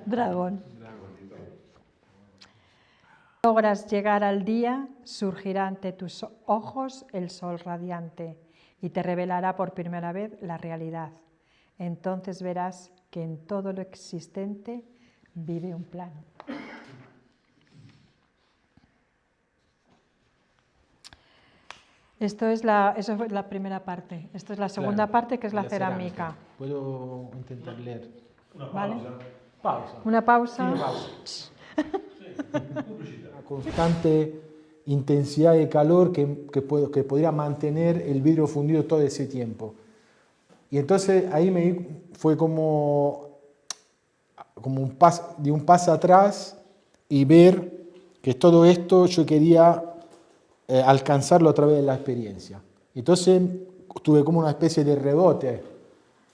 Dragón. Logras llegar al día, surgirá ante tus ojos el sol radiante y te revelará por primera vez la realidad. Entonces verás que en todo lo existente vive un plan. Eso es la primera parte. Esto es la segunda parte, que es la cerámica. Puedo intentar leer. ¿Vale? Pausa. Una pausa. Una constante intensidad de calor que podría mantener el vidrio fundido todo ese tiempo. Y entonces ahí fue como un paso atrás y ver que todo esto yo quería alcanzarlo a través de la experiencia. Entonces tuve como una especie de rebote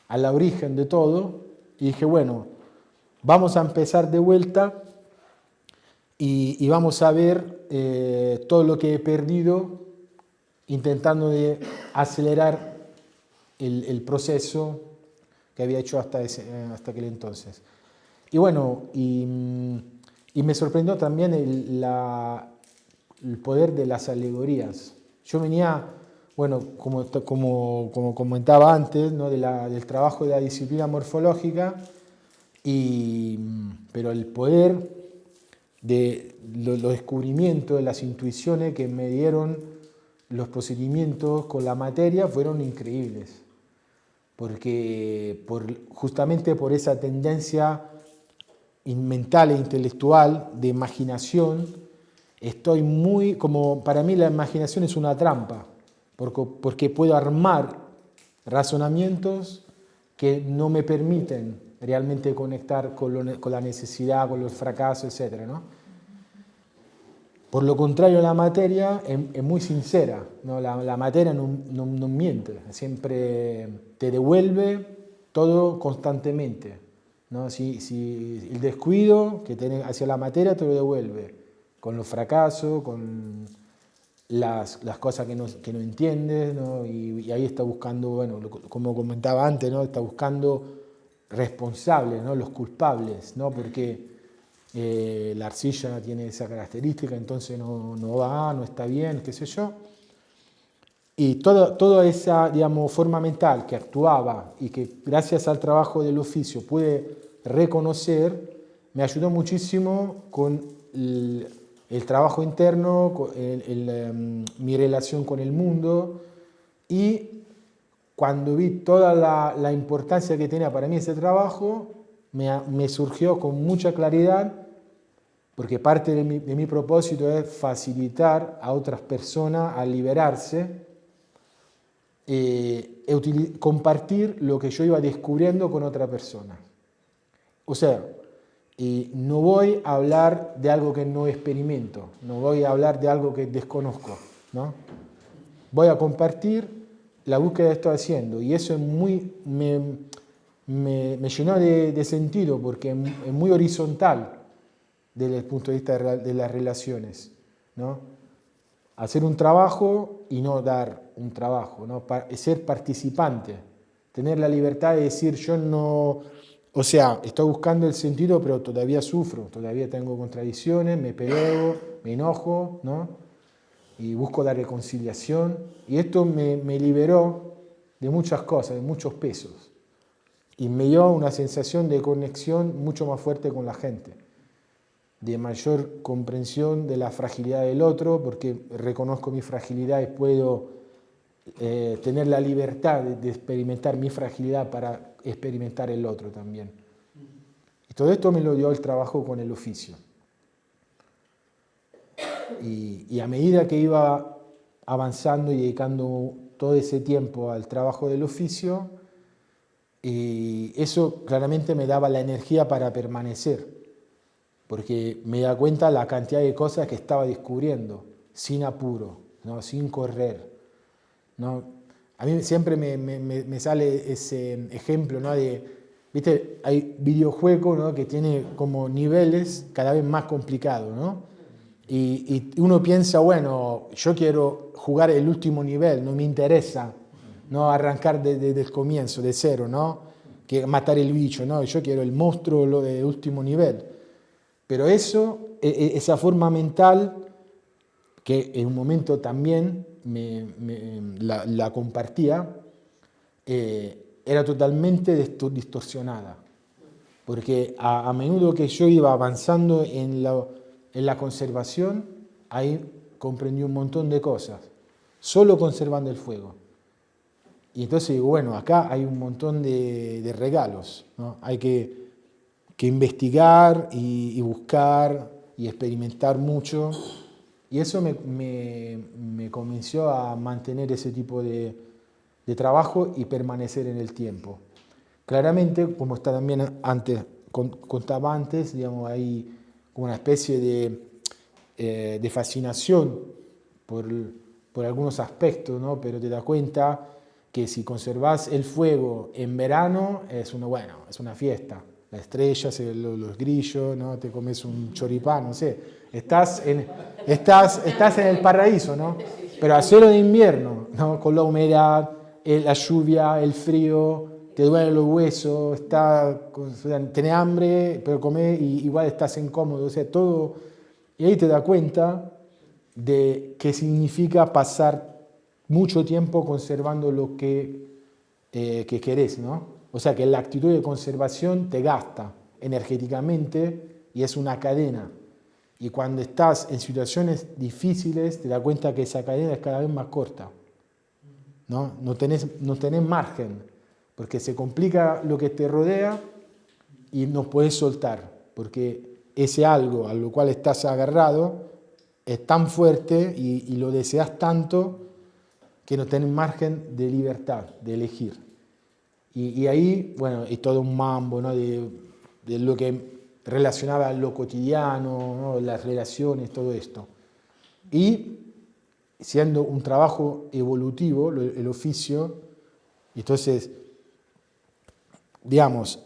al origen de todo y dije, bueno, vamos a empezar de vuelta y vamos a ver todo lo que he perdido intentando de acelerar el proceso que había hecho hasta aquel entonces. Y bueno, y Y me sorprendió también el poder de las alegorías. Yo venía, bueno, como comentaba antes, ¿no? Del trabajo de la disciplina morfológica, pero el poder de los descubrimientos, las intuiciones que me dieron los procedimientos con la materia fueron increíbles, porque justamente por esa tendencia mental e intelectual de imaginación, estoy muy, como para mí la imaginación es una trampa, porque puedo armar razonamientos que no me permiten realmente conectar con la necesidad, con los fracasos, etc., ¿no? Por lo contrario, la materia es muy sincera, ¿no? La materia no miente, siempre te devuelve todo constantemente, ¿no? Si el descuido que tienes hacia la materia te lo devuelve, con los fracasos, con las cosas que no entiendes, ¿no? Y ahí está buscando, bueno, como comentaba antes, ¿no? Está buscando responsables, ¿no? Los culpables, ¿no? Porque la arcilla tiene esa característica, entonces no va, no está bien, qué sé yo. Y toda esa, digamos, forma mental que actuaba y que gracias al trabajo del oficio pude reconocer, me ayudó muchísimo con el trabajo interno, con mi relación con el mundo, y cuando vi toda la importancia que tenía para mí ese trabajo, me surgió con mucha claridad, porque parte de mi propósito es facilitar a otras personas a liberarse, compartir lo que yo iba descubriendo con otra persona. O sea, no voy a hablar de algo que no experimento, no voy a hablar de algo que desconozco, ¿no? Voy a compartir la búsqueda que estoy haciendo, y eso me llenó de sentido, porque es muy horizontal desde el punto de vista de las relaciones, ¿no? Hacer un trabajo y no dar un trabajo, ¿no? Ser participante, tener la libertad de decir yo no, o sea, estoy buscando el sentido pero todavía sufro, todavía tengo contradicciones, me peleo, me enojo, ¿no? Y busco la reconciliación, y esto me liberó de muchas cosas, de muchos pesos, y me dio una sensación de conexión mucho más fuerte con la gente, de mayor comprensión de la fragilidad del otro, porque reconozco mi fragilidad y puedo tener la libertad de experimentar mi fragilidad para experimentar el otro también. Y todo esto me lo dio el trabajo con el oficio. Y a medida que iba avanzando y dedicando todo ese tiempo al trabajo del oficio, eso claramente me daba la energía para permanecer, porque me da cuenta la cantidad de cosas que estaba descubriendo, sin apuro, ¿no? Sin correr, ¿no? A mí siempre me sale ese ejemplo, ¿no? ¿Viste? Hay videojuegos, ¿no? Que tiene como niveles cada vez más complicados, ¿no? Y uno piensa, bueno, yo quiero jugar el último nivel, no me interesa, ¿no? Arrancar desde el comienzo, de cero, ¿no? Que matar el bicho, ¿no? Yo quiero el monstruo, lo del último nivel. Pero esa forma mental, que en un momento también la compartía, era totalmente distorsionada. Porque a menudo que yo iba avanzando en la conservación, ahí comprendí un montón de cosas, solo conservando el fuego. Y entonces digo, bueno, acá hay un montón de regalos, ¿no? Hay que investigar y buscar y experimentar mucho, y eso me convenció a mantener ese tipo de trabajo y permanecer en el tiempo. Claramente, como está también contaba antes, digamos, hay como una especie de fascinación por algunos aspectos, ¿no? Pero te das cuenta que si conservas el fuego en verano es una fiesta. Las estrellas, los grillos, ¿no? Te comes un choripán, no sé. Estás en el paraíso, ¿no? Pero hacerlo de invierno, ¿no? Con la humedad, la lluvia, el frío, te duelen los huesos, tenés hambre, pero comés y igual estás incómodo, o sea, todo. Y ahí te das cuenta de qué significa pasar mucho tiempo conservando lo que querés, ¿no? O sea, que la actitud de conservación te gasta energéticamente y es una cadena. Y cuando estás en situaciones difíciles, te das cuenta que esa cadena es cada vez más corta, ¿no? No tenés margen, porque se complica lo que te rodea y no puedes soltar, porque ese algo a lo cual estás agarrado es tan fuerte y lo deseas tanto que no tenés margen de libertad, de elegir. Y ahí, bueno, es todo un mambo, ¿no? de lo que relacionaba lo cotidiano, ¿no? Las relaciones, todo esto. Y siendo un trabajo evolutivo, el oficio, entonces, digamos,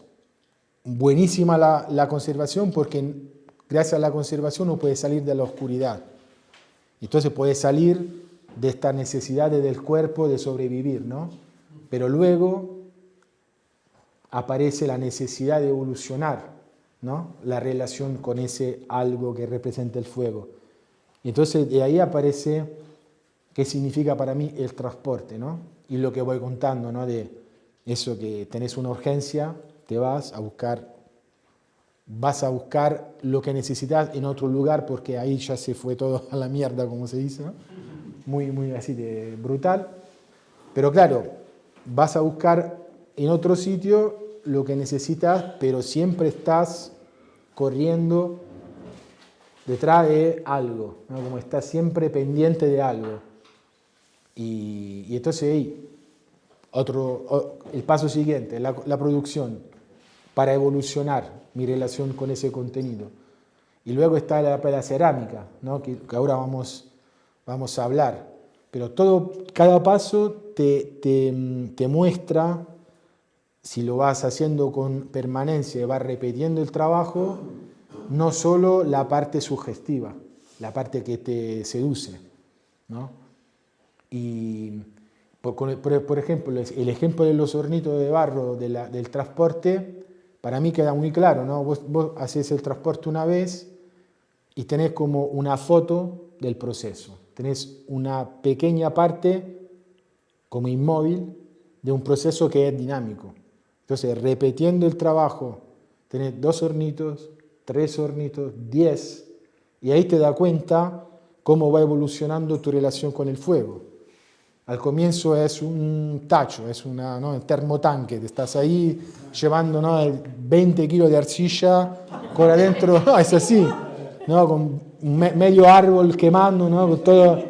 buenísima la conservación porque gracias a la conservación uno puede salir de la oscuridad. Entonces puede salir de estas necesidades del cuerpo de sobrevivir, ¿no? Pero luego aparece la necesidad de evolucionar, ¿no? La relación con ese algo que representa el fuego. Y entonces de ahí aparece qué significa para mí el transporte, ¿no? Y lo que voy contando, ¿no? De eso que tenés una urgencia, te vas a buscar lo que necesitas en otro lugar porque ahí ya se fue todo a la mierda, como se dice, ¿no? Muy, muy así de brutal. Pero claro, vas a buscar en otro sitio lo que necesitas, pero siempre estás corriendo detrás de algo, ¿no? Como estás siempre pendiente de algo. Y entonces ahí, el paso siguiente, la producción, para evolucionar mi relación con ese contenido. Y luego está la cerámica, ¿no? que ahora vamos a hablar. Pero cada paso te muestra, si lo vas haciendo con permanencia y vas repitiendo el trabajo, no solo la parte sugestiva, la parte que te seduce, ¿no? Y por ejemplo, el ejemplo de los hornitos de barro del transporte, para mí queda muy claro, ¿no? Vos haces el transporte una vez y tenés como una foto del proceso. Tenés una pequeña parte como inmóvil de un proceso que es dinámico. Entonces, repitiendo el trabajo, tenés 2 hornitos, 3 hornitos, 10, y ahí te das cuenta cómo va evolucionando tu relación con el fuego. Al comienzo es un tacho, es ¿no? un termotanque, te estás ahí llevando, ¿no? 20 kilos de arcilla con adentro, no, es así, ¿no? Con medio árbol quemando, ¿no? Con todo,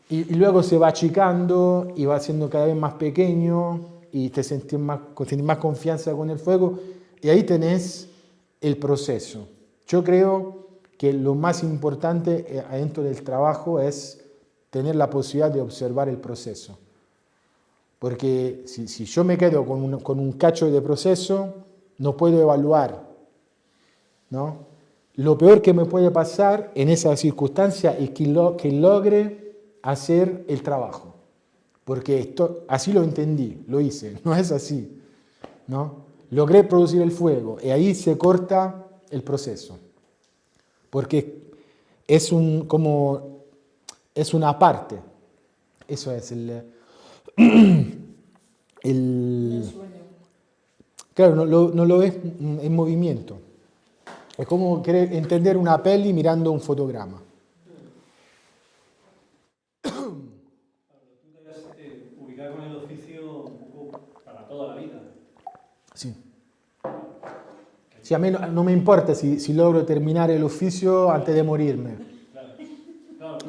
y luego se va achicando y va siendo cada vez más pequeño y te sentís más confianza con el fuego y ahí tenés el proceso. Yo creo que lo más importante adentro del trabajo es tener la posibilidad de observar el proceso. Porque si yo me quedo con un cacho de proceso, no puedo evaluar, ¿no? Lo peor que me puede pasar en esa circunstancia es que logre hacer el trabajo. Porque así lo entendí, lo hice, no es así, ¿no? Logré producir el fuego y ahí se corta el proceso. Porque es una parte, eso es el sueño. Claro, no lo ves en movimiento. Es como querer entender una peli mirando un fotograma. Tú te has ubicado con el oficio un poco para toda la vida. Sí. Sí, a mí no me importa si logro terminar el oficio antes de morirme.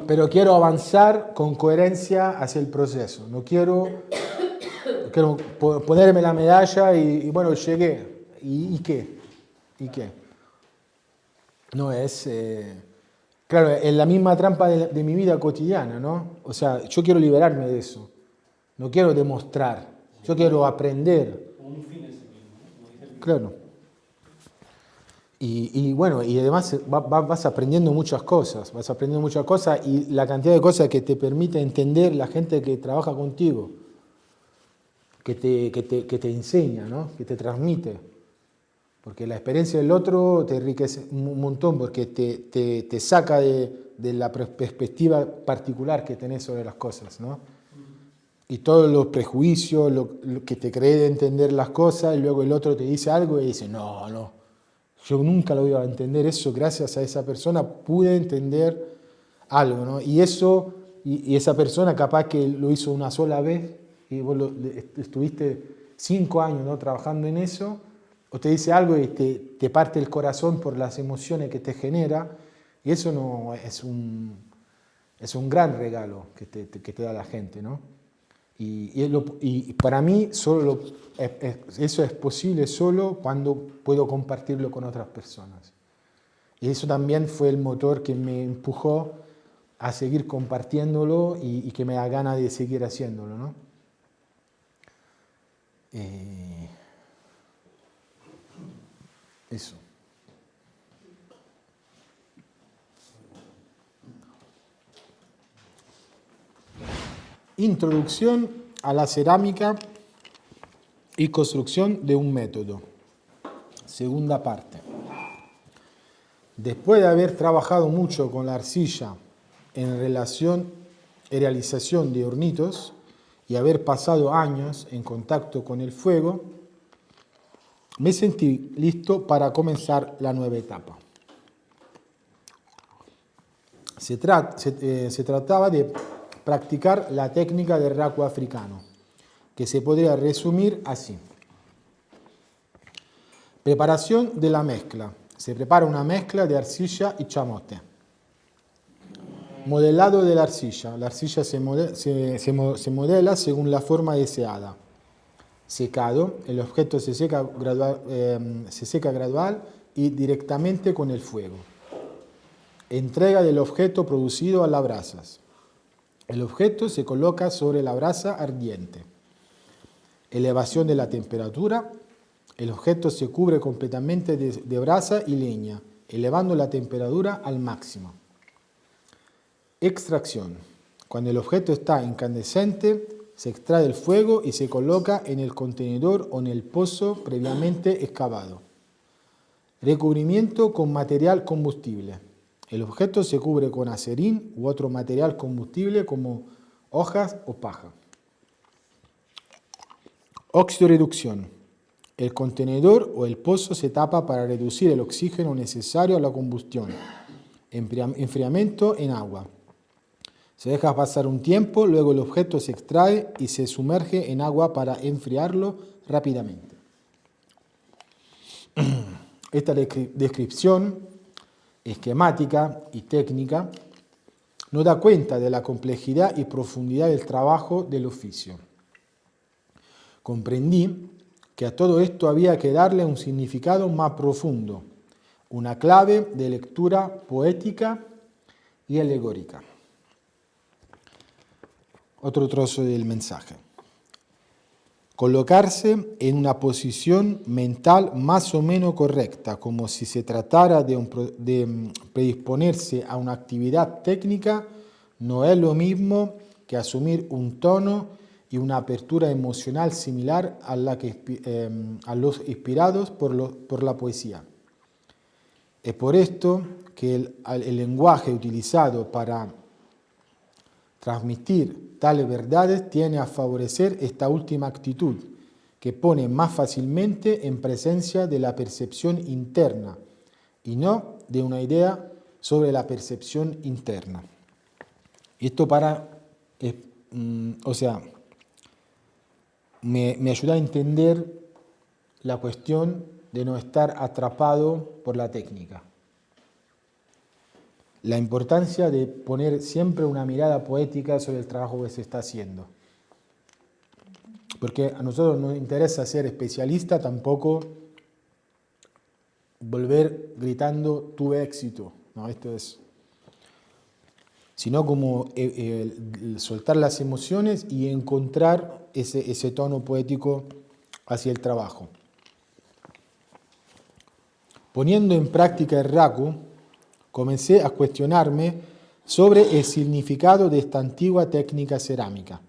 Pero quiero avanzar con coherencia hacia el proceso. No quiero ponerme la medalla y bueno, llegué. ¿Y qué? ¿Y qué? No es... claro, es la misma trampa de mi vida cotidiana, ¿no? O sea, yo quiero liberarme de eso. No quiero demostrar. Yo quiero aprender. Como un fin en sí mismo, ¿no? Claro. Y bueno, y además vas aprendiendo muchas cosas, y la cantidad de cosas que te permite entender la gente que trabaja contigo. que te enseña, ¿no? Que te transmite. Porque la experiencia del otro te enriquece un montón, porque te saca de la perspectiva particular que tenés sobre las cosas, ¿no? Y todos los prejuicios, lo que te cree de entender las cosas, y luego el otro te dice algo y dice, no, yo nunca lo iba a entender eso, gracias a esa persona pude entender algo, ¿no? Y eso, y esa persona capaz que lo hizo una sola vez, y vos estuviste 5 años, ¿no? Trabajando en eso, o te dice algo y te parte el corazón por las emociones que te genera, y eso no es un gran regalo que te da la gente, ¿no? Y para mí eso es posible solo cuando puedo compartirlo con otras personas. Y eso también fue el motor que me empujó a seguir compartiéndolo y que me da ganas de seguir haciéndolo, ¿no? Eso. Introducción a la cerámica y construcción de un método. Segunda parte. Después de haber trabajado mucho con la arcilla en realización de hornitos y haber pasado años en contacto con el fuego, me sentí listo para comenzar la nueva etapa. Se trataba de practicar la técnica del raku africano, que se podría resumir así. Preparación de la mezcla. Se prepara una mezcla de arcilla y chamote. Modelado de la arcilla. La arcilla se modela según la forma deseada. Secado. El objeto se seca gradual y directamente con el fuego. Entrega del objeto producido a las brasas. El objeto se coloca sobre la brasa ardiente. Elevación de la temperatura. El objeto se cubre completamente de brasa y leña, elevando la temperatura al máximo. Extracción. Cuando el objeto está incandescente, se extrae del fuego y se coloca en el contenedor o en el pozo previamente excavado. Recubrimiento con material combustible. El objeto se cubre con acerín u otro material combustible como hojas o paja. Oxidorreducción. El contenedor o el pozo se tapa para reducir el oxígeno necesario a la combustión. Enfriamiento en agua. Se deja pasar un tiempo, luego el objeto se extrae y se sumerge en agua para enfriarlo rápidamente. Esta descripción esquemática y técnica nos da cuenta de la complejidad y profundidad del trabajo del oficio. Comprendí que a todo esto había que darle un significado más profundo, una clave de lectura poética y alegórica. Otro trozo del mensaje. Colocarse en una posición mental más o menos correcta, como si se tratara de predisponerse a una actividad técnica, no es lo mismo que asumir un tono y una apertura emocional similar a los inspirados por la poesía. Es por esto que el lenguaje utilizado para transmitir tales verdades tiene a favorecer esta última actitud, que pone más fácilmente en presencia de la percepción interna y no de una idea sobre la percepción interna. Esto me ayuda a entender la cuestión de no estar atrapado por la técnica. La importancia de poner siempre una mirada poética sobre el trabajo que se está haciendo. Porque a nosotros no nos interesa ser especialista, tampoco volver gritando tu éxito, ¿no? Esto es, sino como soltar las emociones y encontrar ese tono poético hacia el trabajo. Poniendo en práctica el raku, comencé a cuestionarme sobre el significado de esta antigua técnica cerámica.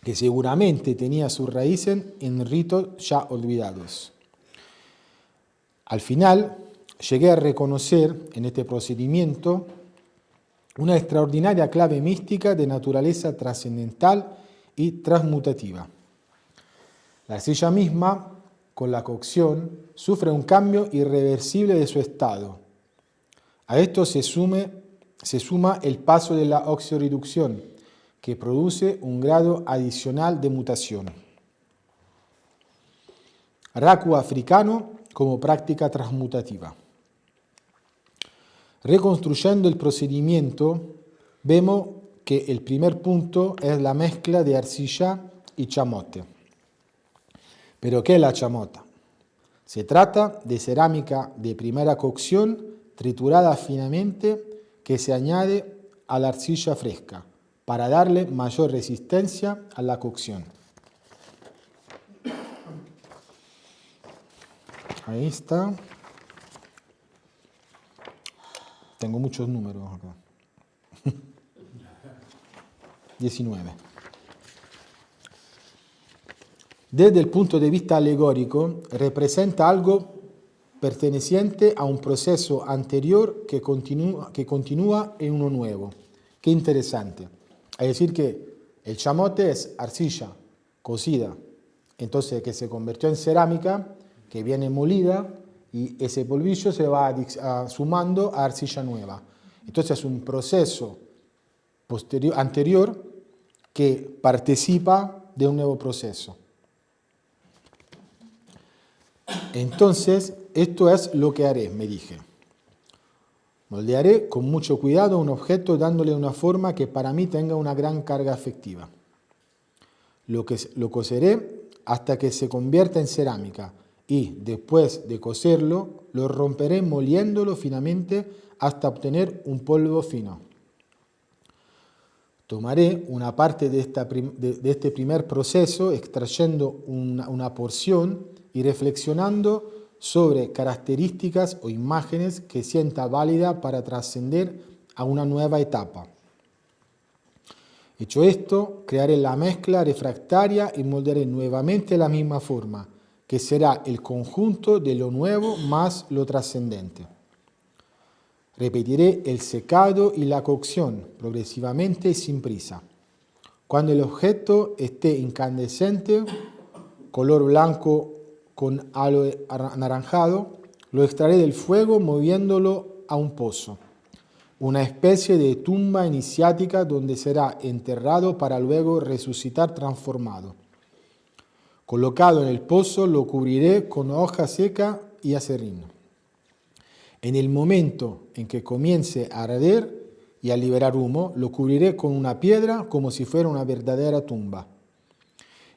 que seguramente tenía sus raíces en ritos ya olvidados. Al final, llegué a reconocer en este procedimiento una extraordinaria clave mística de naturaleza trascendental y transmutativa. La arcilla misma, con la cocción, sufre un cambio irreversible de su estado. A esto se suma el paso de la oxirreducción, que produce un grado adicional de mutación. Raku africano como práctica transmutativa. Reconstruyendo el procedimiento, vemos que el primer punto es la mezcla de arcilla y chamote. ¿Pero qué es la chamota? Se trata de cerámica de primera cocción triturada finamente que se añade a la arcilla fresca para darle mayor resistencia a la cocción. Ahí está. Tengo muchos números acá. 19. Desde el punto de vista alegórico, representa algo perteneciente a un proceso anterior que continúa en uno nuevo. Qué interesante. Es decir, que el chamote es arcilla cocida, entonces que se convirtió en cerámica, que viene molida, y ese polvillo se va sumando a arcilla nueva. Entonces es un proceso anterior que participa de un nuevo proceso. Entonces, esto es lo que haré, me dije. Moldearé con mucho cuidado un objeto dándole una forma que para mí tenga una gran carga afectiva. Lo coseré hasta que se convierta en cerámica y, después de coserlo, lo romperé moliéndolo finamente hasta obtener un polvo fino. Tomaré una parte de este primer proceso, extrayendo una porción y reflexionando sobre características o imágenes que sienta válida para trascender a una nueva etapa. Hecho esto, crearé la mezcla refractaria y moldearé nuevamente la misma forma, que será el conjunto de lo nuevo más lo trascendente. Repetiré el secado y la cocción progresivamente y sin prisa. Cuando el objeto esté incandescente, color blanco con halo anaranjado, lo extraeré del fuego moviéndolo a un pozo, una especie de tumba iniciática donde será enterrado para luego resucitar transformado. Colocado en el pozo, lo cubriré con hoja seca y aserrín. En el momento en que comience a arder y a liberar humo, lo cubriré con una piedra como si fuera una verdadera tumba.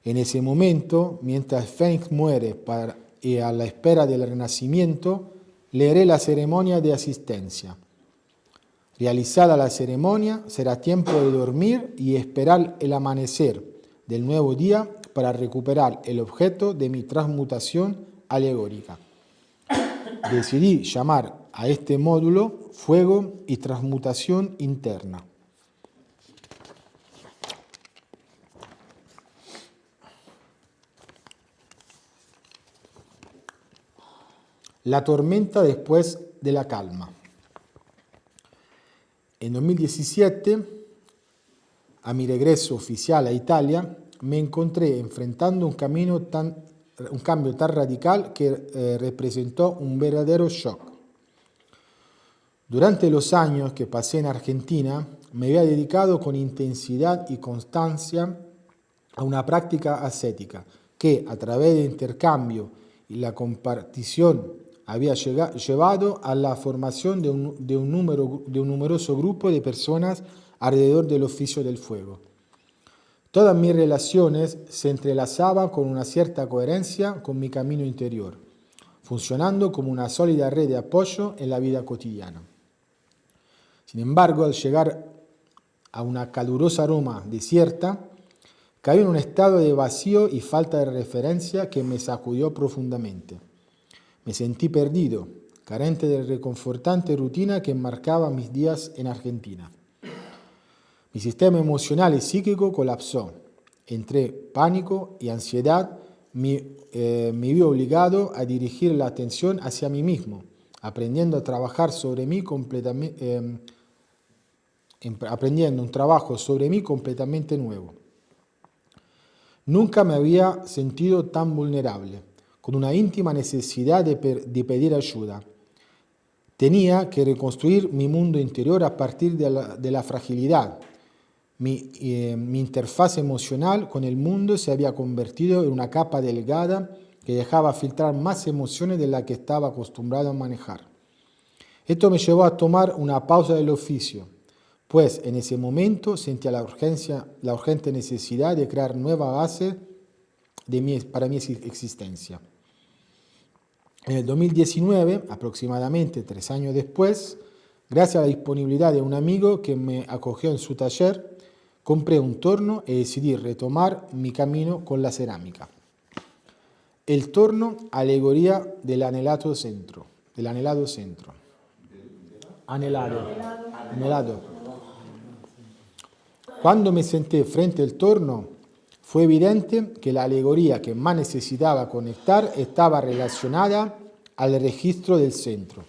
En ese momento, mientras Fénix muere y a la espera del renacimiento, leeré la ceremonia de asistencia. Realizada la ceremonia, será tiempo de dormir y esperar el amanecer del nuevo día para recuperar el objeto de mi transmutación alegórica. Decidí llamar a este módulo Fuego y Transmutación Interna. La tormenta después de la calma. En 2017, a mi regreso oficial a Italia, me encontré enfrentando un cambio tan radical que representó un verdadero shock. Durante los años que pasé en Argentina, me había dedicado con intensidad y constancia a una práctica ascética que, a través de intercambio y la compartición, había llevado a la formación de un numeroso grupo de personas alrededor del oficio del fuego. Todas mis relaciones se entrelazaban con una cierta coherencia con mi camino interior, funcionando como una sólida red de apoyo en la vida cotidiana. Sin embargo, al llegar a una calurosa Roma desierta, caí en un estado de vacío y falta de referencia que me sacudió profundamente. Me sentí perdido, carente de reconfortante rutina que marcaba mis días en Argentina. Mi sistema emocional y psíquico colapsó Entre pánico y ansiedad me vi obligado a dirigir la atención hacia mí mismo, aprendiendo a trabajar sobre mí completamente, aprendiendo un trabajo sobre mí completamente nuevo. Nunca me había sentido tan vulnerable, con una íntima necesidad de pedir ayuda. Tenía que reconstruir mi mundo interior a partir de la fragilidad. Mi interfaz emocional con el mundo se había convertido en una capa delgada que dejaba filtrar más emociones de las que estaba acostumbrado a manejar. Esto me llevó a tomar una pausa del oficio, pues en ese momento sentía la urgente necesidad de crear nueva base para mi existencia. En el 2019, aproximadamente 3 años después, gracias a la disponibilidad de un amigo que me acogió en su taller, compré un torno y decidí retomar mi camino con la cerámica. El torno, alegoría del anhelado centro. Anhelado. Cuando me senté frente al torno, fue evidente que la alegoría que más necesitaba conectar estaba relacionada al registro del centro.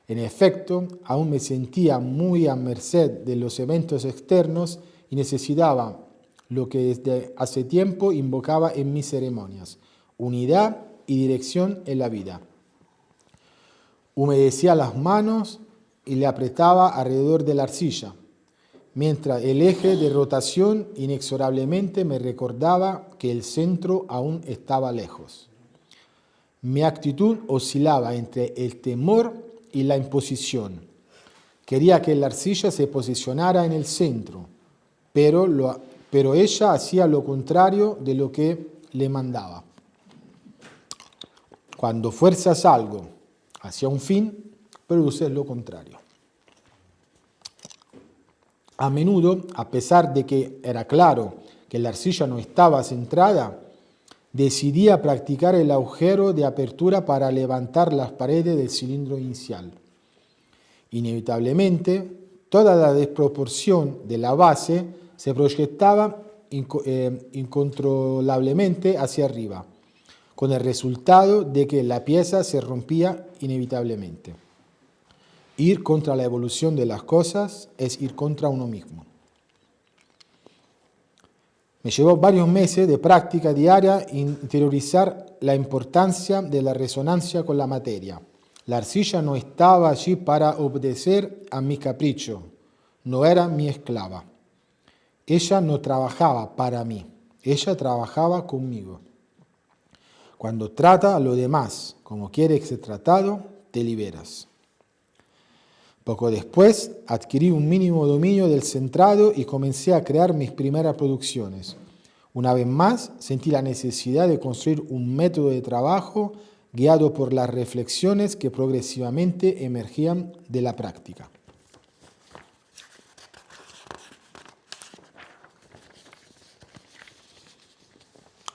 En efecto, aún me sentía muy a merced de los eventos externos y necesitaba lo que desde hace tiempo invocaba en mis ceremonias: unidad y dirección en la vida. Humedecía las manos y le apretaba alrededor de la arcilla, mientras el eje de rotación inexorablemente me recordaba que el centro aún estaba lejos. Mi actitud oscilaba entre el temor y la imposición. Quería que la arcilla se posicionara en el centro, pero ella hacía lo contrario de lo que le mandaba. Cuando fuerzas algo hacia un fin, produces lo contrario. A menudo, a pesar de que era claro que la arcilla no estaba centrada, decidía practicar el agujero de apertura para levantar las paredes del cilindro inicial. Inevitablemente, toda la desproporción de la base se proyectaba incontrolablemente hacia arriba, con el resultado de que la pieza se rompía inevitablemente. Ir contra la evolución de las cosas es ir contra uno mismo. Me llevó varios meses de práctica diaria interiorizar la importancia de la resonancia con la materia. La arcilla no estaba allí para obedecer a mi capricho, no era mi esclava. Ella no trabajaba para mí, ella trabajaba conmigo. Cuando trata a lo demás como quieres ser tratado, te liberas. Poco después adquirí un mínimo dominio del centrado y comencé a crear mis primeras producciones. Una vez más sentí la necesidad de construir un método de trabajo guiado por las reflexiones que progresivamente emergían de la práctica.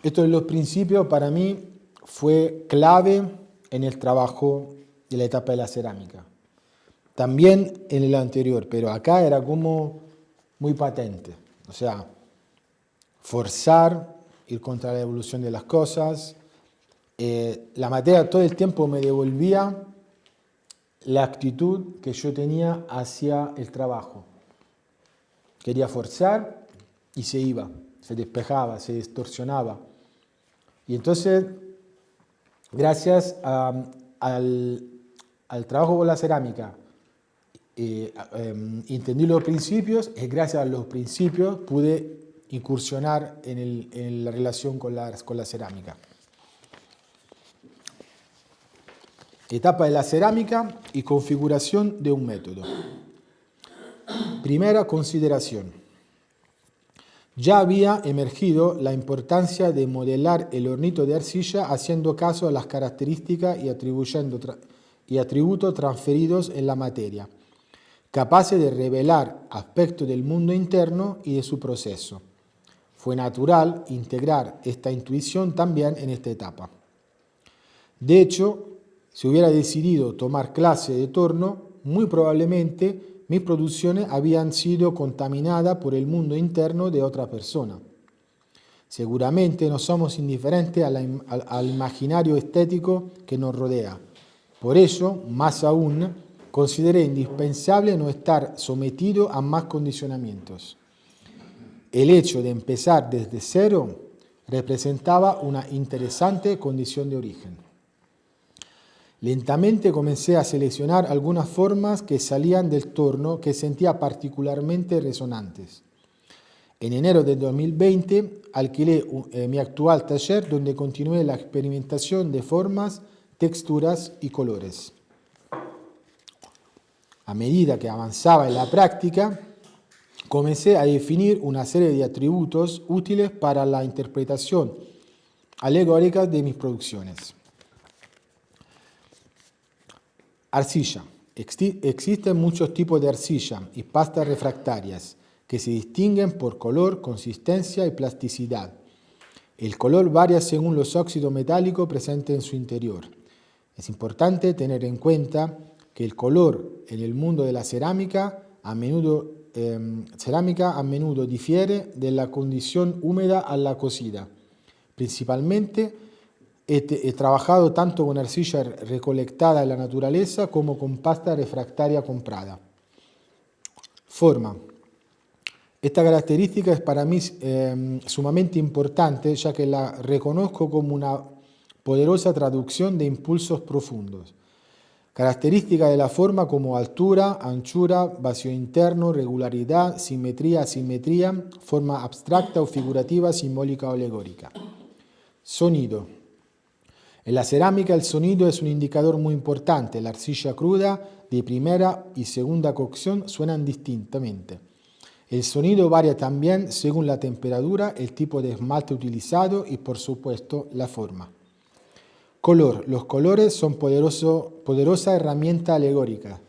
Esto de los principios para mí fue clave en el trabajo de la etapa de la cerámica. También en el anterior, pero acá era como muy patente. O sea, forzar, ir contra la evolución de las cosas. La materia todo el tiempo me devolvía la actitud que yo tenía hacia el trabajo. Quería forzar y se iba, se despejaba, se distorsionaba. Y entonces, gracias al trabajo con la cerámica, entendí los principios y gracias a los principios pude incursionar en la relación con la cerámica. Etapa de la cerámica y configuración de un método. Primera consideración. Ya había emergido la importancia de modelar el hornito de arcilla haciendo caso a las características y atributos transferidos en la materia, capaces de revelar aspectos del mundo interno y de su proceso. Fue natural integrar esta intuición también en esta etapa. De hecho, si hubiera decidido tomar clase de torno, muy probablemente mis producciones habían sido contaminadas por el mundo interno de otra persona. Seguramente no somos indiferentes al imaginario estético que nos rodea. Por ello, más aún, consideré indispensable no estar sometido a más condicionamientos. El hecho de empezar desde cero representaba una interesante condición de origen. Lentamente comencé a seleccionar algunas formas que salían del torno que sentía particularmente resonantes. En enero de 2020 alquilé mi actual taller donde continué la experimentación de formas, texturas y colores. A medida que avanzaba en la práctica, comencé a definir una serie de atributos útiles para la interpretación alegórica de mis producciones. Arcilla. Existen muchos tipos de arcilla y pastas refractarias que se distinguen por color, consistencia y plasticidad. El color varía según los óxidos metálicos presentes en su interior. Es importante tener en cuenta que el color en el mundo de la cerámica a menudo difiere de la condición húmeda a la cocida. Principalmente he trabajado tanto con arcilla recolectada en la naturaleza como con pasta refractaria comprada. Forma. Esta característica es para mí sumamente importante, ya que la reconozco como una poderosa traducción de impulsos profundos. Características de la forma como altura, anchura, vacío interno, regularidad, simetría, asimetría, forma abstracta o figurativa, simbólica o alegórica. Sonido. En la cerámica el sonido es un indicador muy importante. La arcilla cruda de primera y segunda cocción suenan distintamente. El sonido varía también según la temperatura, el tipo de esmalte utilizado y, por supuesto, la forma. Color. Los colores son poderosa herramienta alegórica.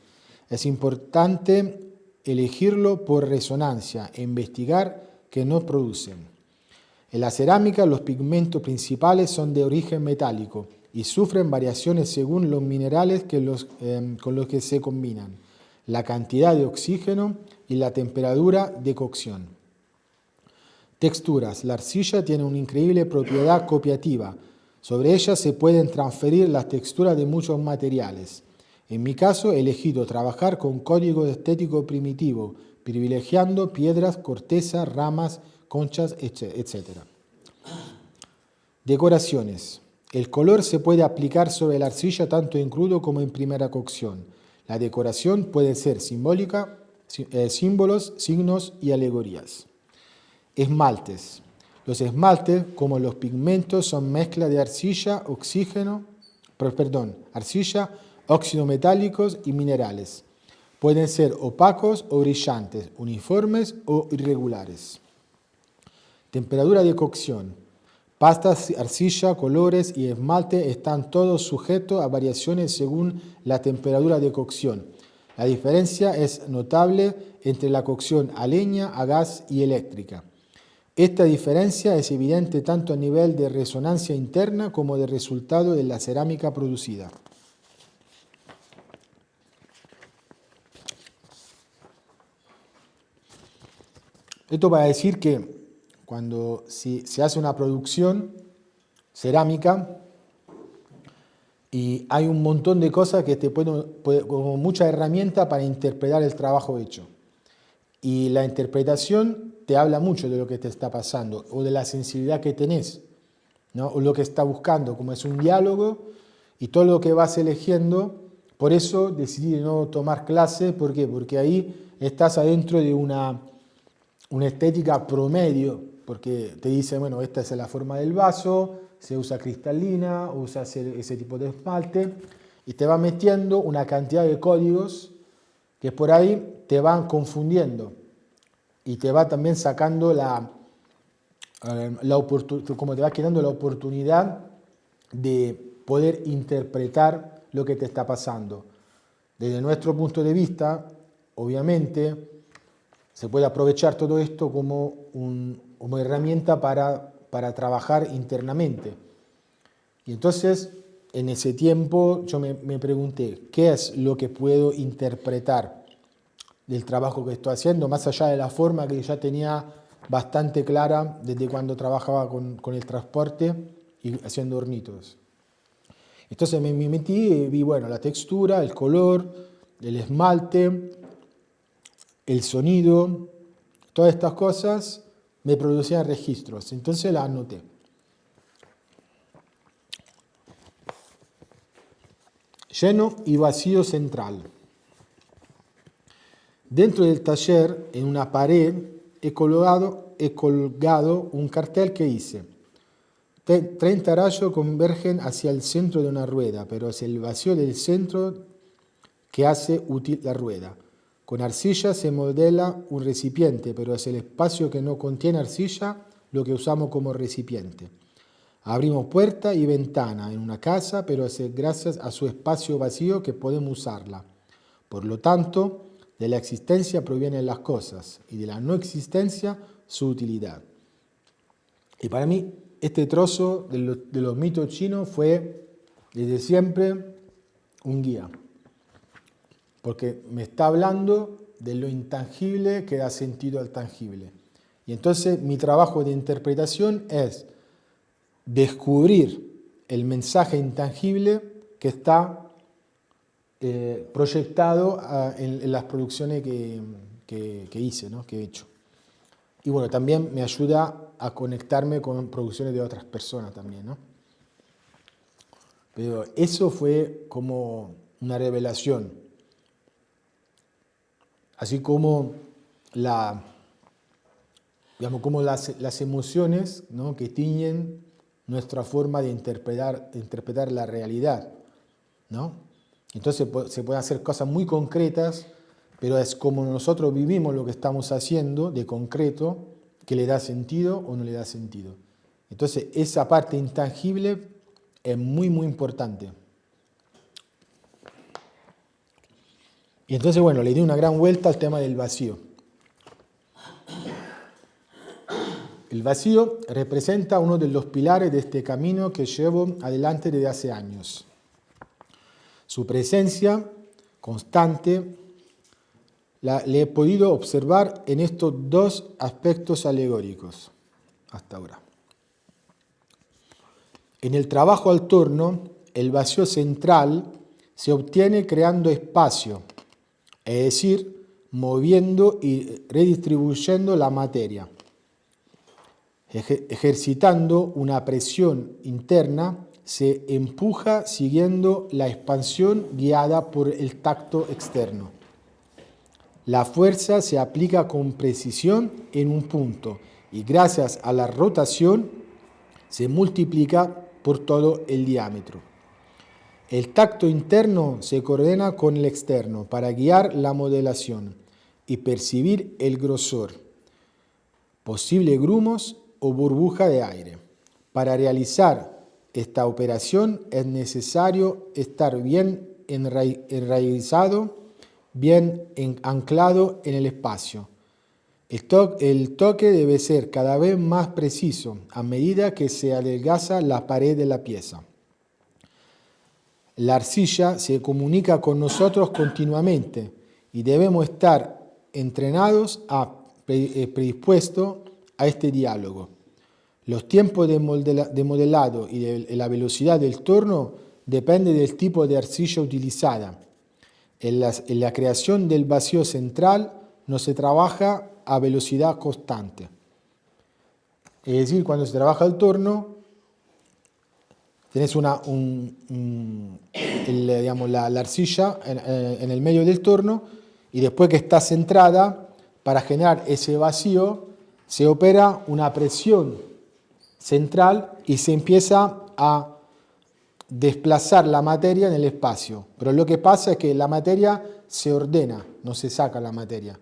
Es importante elegirlo por resonancia e investigar qué nos producen. En la cerámica los pigmentos principales son de origen metálico y sufren variaciones según los minerales con los que se combinan, la cantidad de oxígeno y la temperatura de cocción. Texturas. La arcilla tiene una increíble propiedad copiativa. Sobre ella se pueden transferir las texturas de muchos materiales. En mi caso he elegido trabajar con código estético primitivo, privilegiando piedras, corteza, ramas, conchas, etc. Decoraciones. El color se puede aplicar sobre la arcilla tanto en crudo como en primera cocción. La decoración puede ser simbólica, símbolos, signos y alegorías. Esmaltes. Los esmaltes, como los pigmentos, son mezcla de arcilla, óxidos metálicos y minerales. Pueden ser opacos o brillantes, uniformes o irregulares. Temperatura de cocción. Pastas, arcilla, colores y esmalte están todos sujetos a variaciones según la temperatura de cocción. La diferencia es notable entre la cocción a leña, a gas y eléctrica. Esta diferencia es evidente tanto a nivel de resonancia interna como de resultado de la cerámica producida. Esto para decir que cuando se hace una producción cerámica y hay un montón de cosas que te pueden, como mucha herramienta para interpretar el trabajo hecho. Y la interpretación te habla mucho de lo que te está pasando o de la sensibilidad que tenés, ¿no? O lo que está buscando, como es un diálogo y todo lo que vas eligiendo. Por eso decidí no tomar clase. ¿Por qué? Porque ahí estás adentro de una estética promedio, porque te dice, bueno, esta es la forma del vaso, se usa cristalina, usa ese tipo de esmalte, y te va metiendo una cantidad de códigos que por ahí te van confundiendo y te va también sacando como te va quedando la oportunidad de poder interpretar lo que te está pasando. Desde nuestro punto de vista, obviamente, se puede aprovechar todo esto como herramienta para trabajar internamente. Y entonces, en ese tiempo, yo me pregunté, ¿qué es lo que puedo interpretar del trabajo que estoy haciendo, más allá de la forma que ya tenía bastante clara desde cuando trabajaba con el transporte y haciendo hornitos. Entonces me metí y vi, bueno, la textura, el color, el esmalte, el sonido, todas estas cosas me producían registros. Entonces las anoté. Lleno y vacío central. Dentro del taller, en una pared, he colgado un cartel que dice: 30 rayos convergen hacia el centro de una rueda, pero es el vacío del centro que hace útil la rueda. Con arcilla se modela un recipiente, pero es el espacio que no contiene arcilla lo que usamos como recipiente. Abrimos puerta y ventana en una casa, pero es gracias a su espacio vacío que podemos usarla. Por lo tanto, de la existencia provienen las cosas y de la no existencia su utilidad. Y para mí, este trozo de los mitos chinos fue desde siempre un guía, porque me está hablando de lo intangible que da sentido al tangible. Y entonces mi trabajo de interpretación es descubrir el mensaje intangible que está proyectado en las producciones que hice, ¿no? Que he hecho. Y bueno, también me ayuda a conectarme con producciones de otras personas también, ¿no? Pero eso fue como una revelación. Así como como las emociones, ¿no? Que tiñen nuestra forma de interpretar la realidad, ¿no? Entonces se pueden hacer cosas muy concretas, pero es como nosotros vivimos lo que estamos haciendo de concreto que le da sentido o no le da sentido. Entonces esa parte intangible es muy, muy importante. Y entonces, bueno, le di una gran vuelta al tema del vacío. El vacío representa uno de los pilares de este camino que llevo adelante desde hace años. Su presencia constante le he podido observar en estos dos aspectos alegóricos hasta ahora. En el trabajo al torno, el vacío central se obtiene creando espacio, es decir, moviendo y redistribuyendo la materia, ejercitando una presión interna, se empuja siguiendo la expansión guiada por el tacto externo. La fuerza se aplica con precisión en un punto y gracias a la rotación se multiplica por todo el diámetro. El tacto interno se coordina con el externo para guiar la modelación y percibir el grosor, posible grumos o burbuja de aire. Para realizar esta operación es necesario estar bien enraizado, bien anclado en el espacio. El toque debe ser cada vez más preciso a medida que se adelgaza la pared de la pieza. La arcilla se comunica con nosotros continuamente y debemos estar entrenados predispuestos a este diálogo. Los tiempos de modelado y de la velocidad del torno dependen del tipo de arcilla utilizada. En la creación del vacío central no se trabaja a velocidad constante. Es decir, cuando se trabaja el torno, tenés la arcilla en el medio del torno y después que está centrada, para generar ese vacío, se opera una presión central y se empieza a desplazar la materia en el espacio. Pero lo que pasa es que la materia se ordena, no se saca la materia,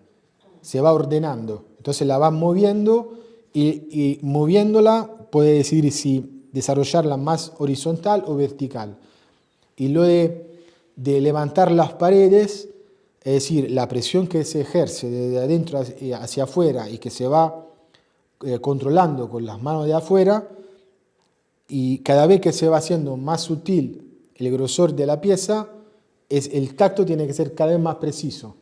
se va ordenando. Entonces la van moviendo y moviéndola puede decidir si desarrollarla más horizontal o vertical. Y lo de levantar las paredes, es decir, la presión que se ejerce desde adentro hacia afuera y que se va controlando con las manos de afuera, y cada vez que se va haciendo más sutil el grosor de la pieza, el tacto tiene que ser cada vez más preciso.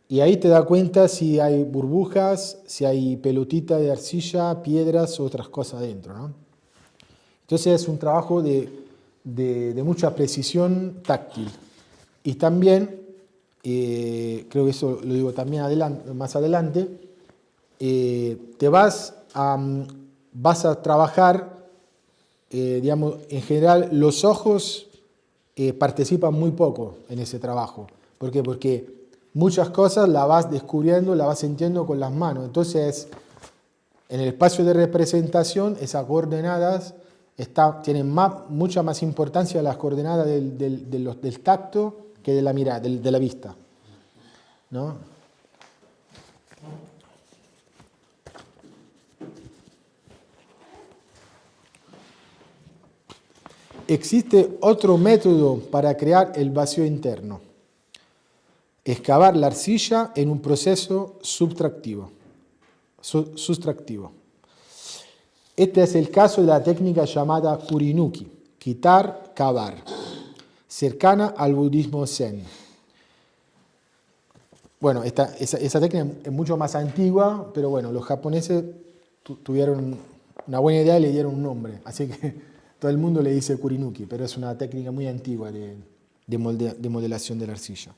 y ahí te das cuenta si hay burbujas, si hay pelotitas de arcilla, piedras o otras cosas dentro, ¿no? Entonces es un trabajo de mucha precisión táctil. Y también, creo que eso lo digo también más adelante, te vas a trabajar, digamos, en general los ojos participan muy poco en ese trabajo. ¿Por qué? Porque muchas cosas las vas descubriendo, las vas sintiendo con las manos. Entonces, en el espacio de representación, esas coordenadas tienen mucha más importancia las coordenadas del tacto que de la mirada, de la vista, ¿no? Existe otro método para crear el vacío interno: excavar la arcilla en un proceso sustractivo. Este es el caso de la técnica llamada Kurinuki, quitar, cavar, cercana al budismo zen. Bueno, esa técnica es mucho más antigua, pero bueno, los japoneses tuvieron una buena idea y le dieron un nombre, así que todo el mundo le dice Kurinuki, pero es una técnica muy antigua de modelación de la arcilla.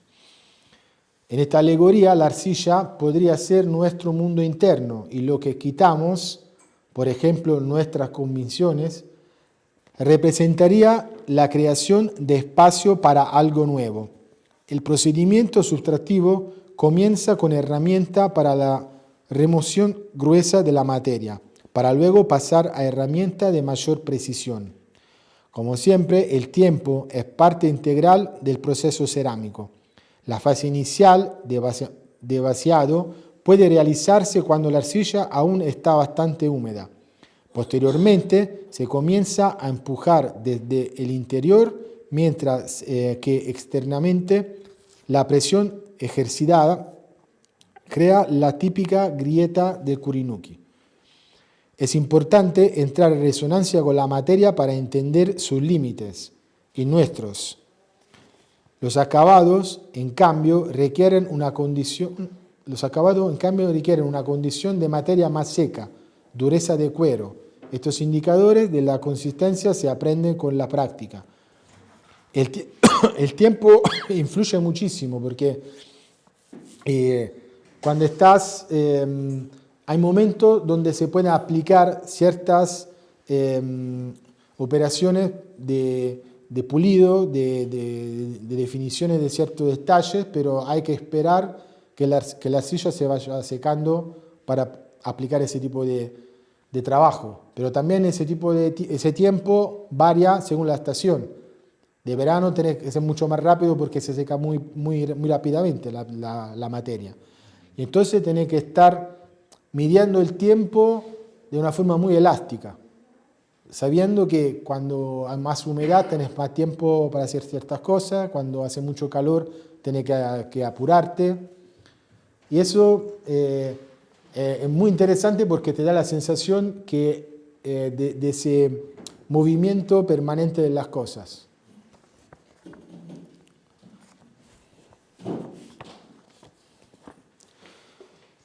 En esta alegoría, la arcilla podría ser nuestro mundo interno y lo que quitamos, por ejemplo, nuestras convicciones, representaría la creación de espacio para algo nuevo. El procedimiento sustractivo comienza con herramienta para la remoción gruesa de la materia, para luego pasar a herramienta de mayor precisión. Como siempre, el tiempo es parte integral del proceso cerámico. La fase inicial de vaciado puede realizarse cuando la arcilla aún está bastante húmeda. Posteriormente, se comienza a empujar desde el interior, mientras que externamente la presión ejercitada crea la típica grieta del Kurinuki. Es importante entrar en resonancia con la materia para entender sus límites y nuestros. Los acabados, en cambio, requieren una condición de materia más seca, dureza de cuero. Estos indicadores de la consistencia se aprenden con la práctica. El tiempo influye muchísimo porque cuando estás, hay momentos donde se pueden aplicar ciertas operaciones de pulido, de definiciones de ciertos detalles, pero hay que esperar que la arcilla se vaya secando para aplicar ese tipo de trabajo. Pero también ese tiempo varía según la estación. De verano tiene que ser mucho más rápido porque se seca muy rápidamente la materia. Y entonces tiene que estar midiendo el tiempo de una forma muy elástica, sabiendo que cuando hay más humedad tenés más tiempo para hacer ciertas cosas, cuando hace mucho calor tenés que apurarte. Y eso es muy interesante porque te da la sensación de ese movimiento permanente de las cosas.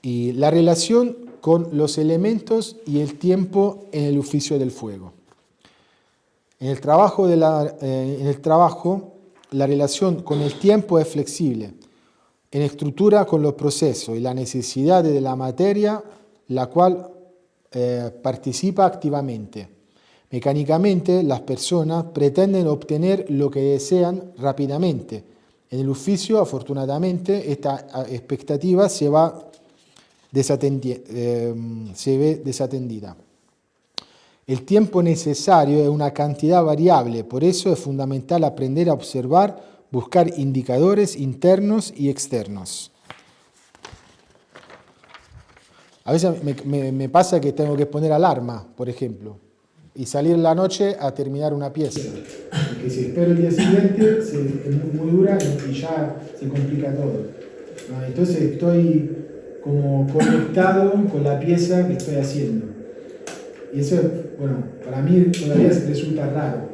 Y la relación con los elementos y el tiempo en el oficio del fuego. En el trabajo, la relación con el tiempo es flexible, en estructura con los procesos y la necesidad de la materia, la cual participa activamente. Mecánicamente, las personas pretenden obtener lo que desean rápidamente. En el oficio, afortunadamente, esta expectativa se ve desatendida. El tiempo necesario es una cantidad variable, por eso es fundamental aprender a observar, buscar indicadores internos y externos. A veces me pasa que tengo que poner alarma, por ejemplo, y salir en la noche a terminar una pieza. Porque si espero el día siguiente, es muy dura y ya se complica todo. Entonces estoy como conectado con la pieza que estoy haciendo. Y eso, bueno, para mí todavía resulta raro,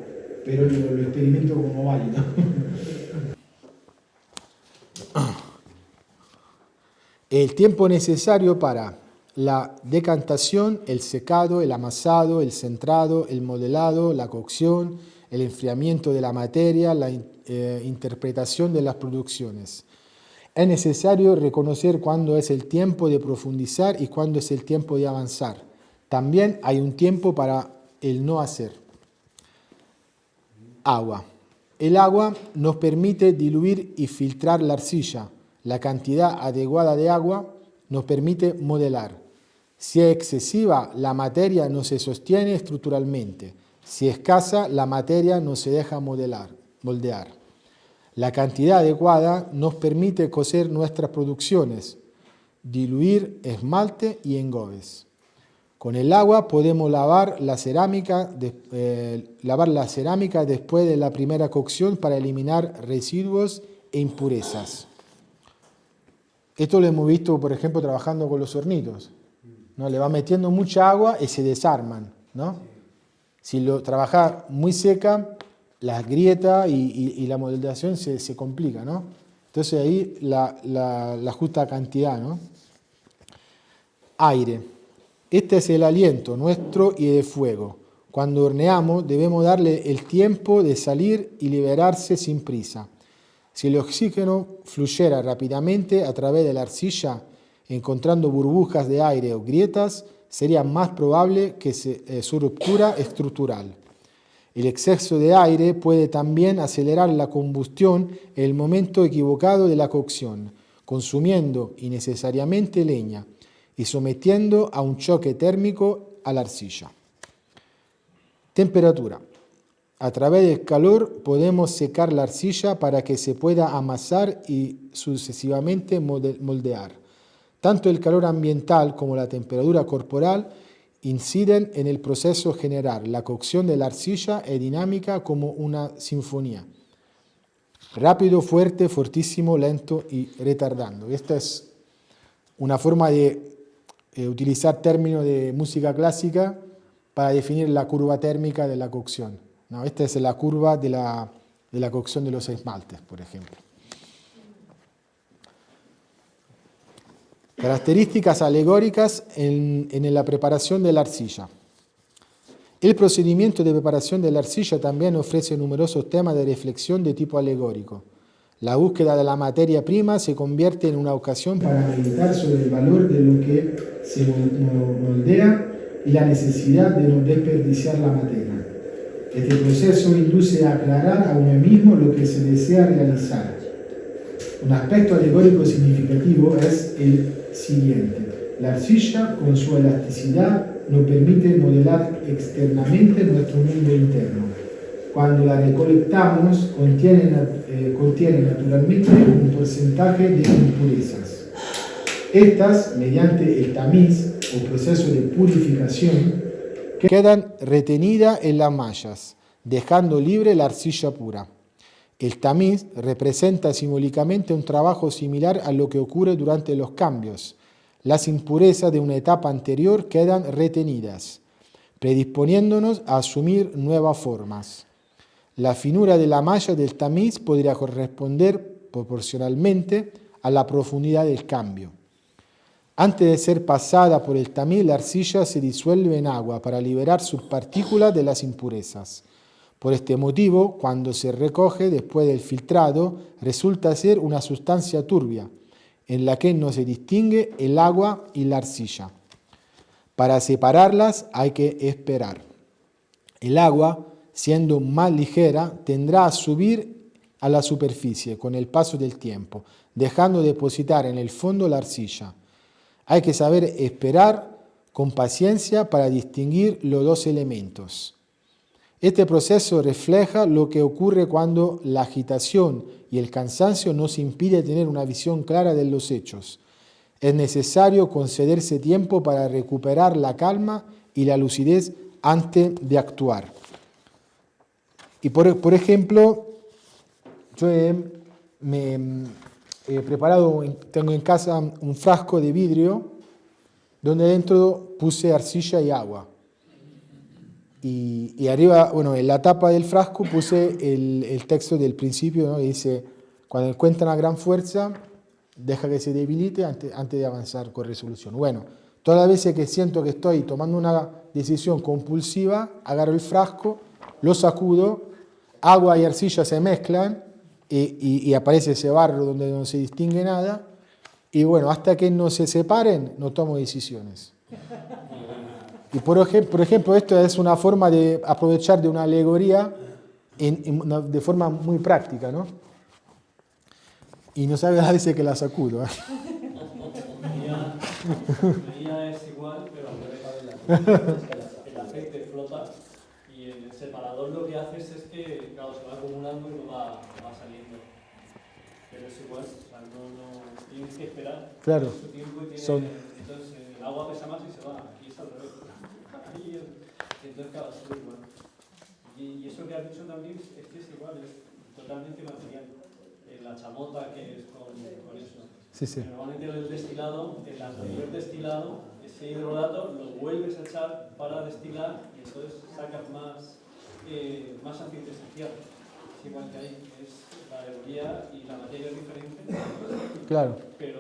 pero lo experimento como válido. El tiempo necesario para la decantación, el secado, el amasado, el centrado, el modelado, la cocción, el enfriamiento de la materia, la interpretación de las producciones. Es necesario reconocer cuándo es el tiempo de profundizar y cuándo es el tiempo de avanzar. También hay un tiempo para el no hacer. Agua. El agua nos permite diluir y filtrar la arcilla. La cantidad adecuada de agua nos permite modelar. Si es excesiva, la materia no se sostiene estructuralmente. Si es escasa, la materia no se deja moldear. La cantidad adecuada nos permite cocer nuestras producciones, diluir esmalte y engobes. Con el agua podemos lavar la cerámica después de la primera cocción para eliminar residuos e impurezas. Esto lo hemos visto, por ejemplo, trabajando con los hornitos, ¿no? Le va metiendo mucha agua y se desarman, ¿no? Si lo trabaja muy seca, las grietas y la moldeación se complica, ¿no? Entonces ahí la justa cantidad, ¿no? Aire. Este es el aliento nuestro y de fuego. Cuando horneamos debemos darle el tiempo de salir y liberarse sin prisa. Si el oxígeno fluyera rápidamente a través de la arcilla, encontrando burbujas de aire o grietas, sería más probable que su ruptura estructural. El exceso de aire puede también acelerar la combustión en el momento equivocado de la cocción, consumiendo innecesariamente leña y sometiendo a un choque térmico a la arcilla. Temperatura. A través del calor podemos secar la arcilla para que se pueda amasar y sucesivamente moldear. Tanto el calor ambiental como la temperatura corporal inciden en el proceso general. La cocción de la arcilla es dinámica como una sinfonía. Rápido, fuerte, fortísimo, lento y retardando. Esta es una forma de utilizar términos de música clásica para definir la curva térmica de la cocción, ¿no? Esta es la curva de la cocción de los esmaltes, por ejemplo. Características alegóricas en la preparación de la arcilla. El procedimiento de preparación de la arcilla también ofrece numerosos temas de reflexión de tipo alegórico. La búsqueda de la materia prima se convierte en una ocasión para meditar sobre el valor de lo que se moldea y la necesidad de no desperdiciar la materia. Este proceso induce a aclarar a uno mismo lo que se desea realizar. Un aspecto alegórico significativo es el siguiente. La arcilla, con su elasticidad, nos permite modelar externamente nuestro mundo interno. Cuando la recolectamos, contiene naturalmente un porcentaje de impurezas. Estas, mediante el tamiz o proceso de purificación, quedan retenidas en las mallas, dejando libre la arcilla pura. El tamiz representa simbólicamente un trabajo similar a lo que ocurre durante los cambios. Las impurezas de una etapa anterior quedan retenidas, predisponiéndonos a asumir nuevas formas. La finura de la malla del tamiz podría corresponder proporcionalmente a la profundidad del cambio. Antes de ser pasada por el tamiz, la arcilla se disuelve en agua para liberar sus partículas de las impurezas. Por este motivo, cuando se recoge después del filtrado, resulta ser una sustancia turbia, en la que no se distingue el agua y la arcilla. Para separarlas hay que esperar. El agua, siendo más ligera, tendrá a subir a la superficie con el paso del tiempo, dejando depositar en el fondo la arcilla. Hay que saber esperar con paciencia para distinguir los dos elementos. Este proceso refleja lo que ocurre cuando la agitación y el cansancio nos impiden tener una visión clara de los hechos. Es necesario concederse tiempo para recuperar la calma y la lucidez antes de actuar. Y por ejemplo, yo he preparado, tengo en casa un frasco de vidrio donde dentro puse arcilla y agua. Y arriba, bueno, en la tapa del frasco puse el texto del principio, ¿no? Que dice, cuando encuentran una gran fuerza, deja que se debilite antes de avanzar con resolución. Bueno, todas las veces que siento que estoy tomando una decisión compulsiva, agarro el frasco, lo sacudo, agua y arcilla se mezclan y aparece ese barro donde no se distingue nada. Y bueno, hasta que no se separen, no tomo decisiones. Y por ejemplo, esto es una forma de aprovechar de una alegoría de forma muy práctica, ¿no? Y no sabes a veces que la sacudo. La mía es igual, pero al revés. El aceite flota y el separador lo que haces es que, claro, se va acumulando y no va saliendo. Pero es igual, o sea, no tienes que esperar. Claro. Su tiempo y entonces el agua pesa más y se va. Aquí es al revés. Entonces, claro, es igual. Y eso que has dicho también es que es igual, es totalmente material. La chamota que es con eso. Sí, sí. Normalmente el destilado, el anterior destilado, ese hidrolato lo vuelves a echar para destilar y entonces sacas más aceite esencial. Es igual que ahí, es la alegoría y la materia es diferente. Claro. Pero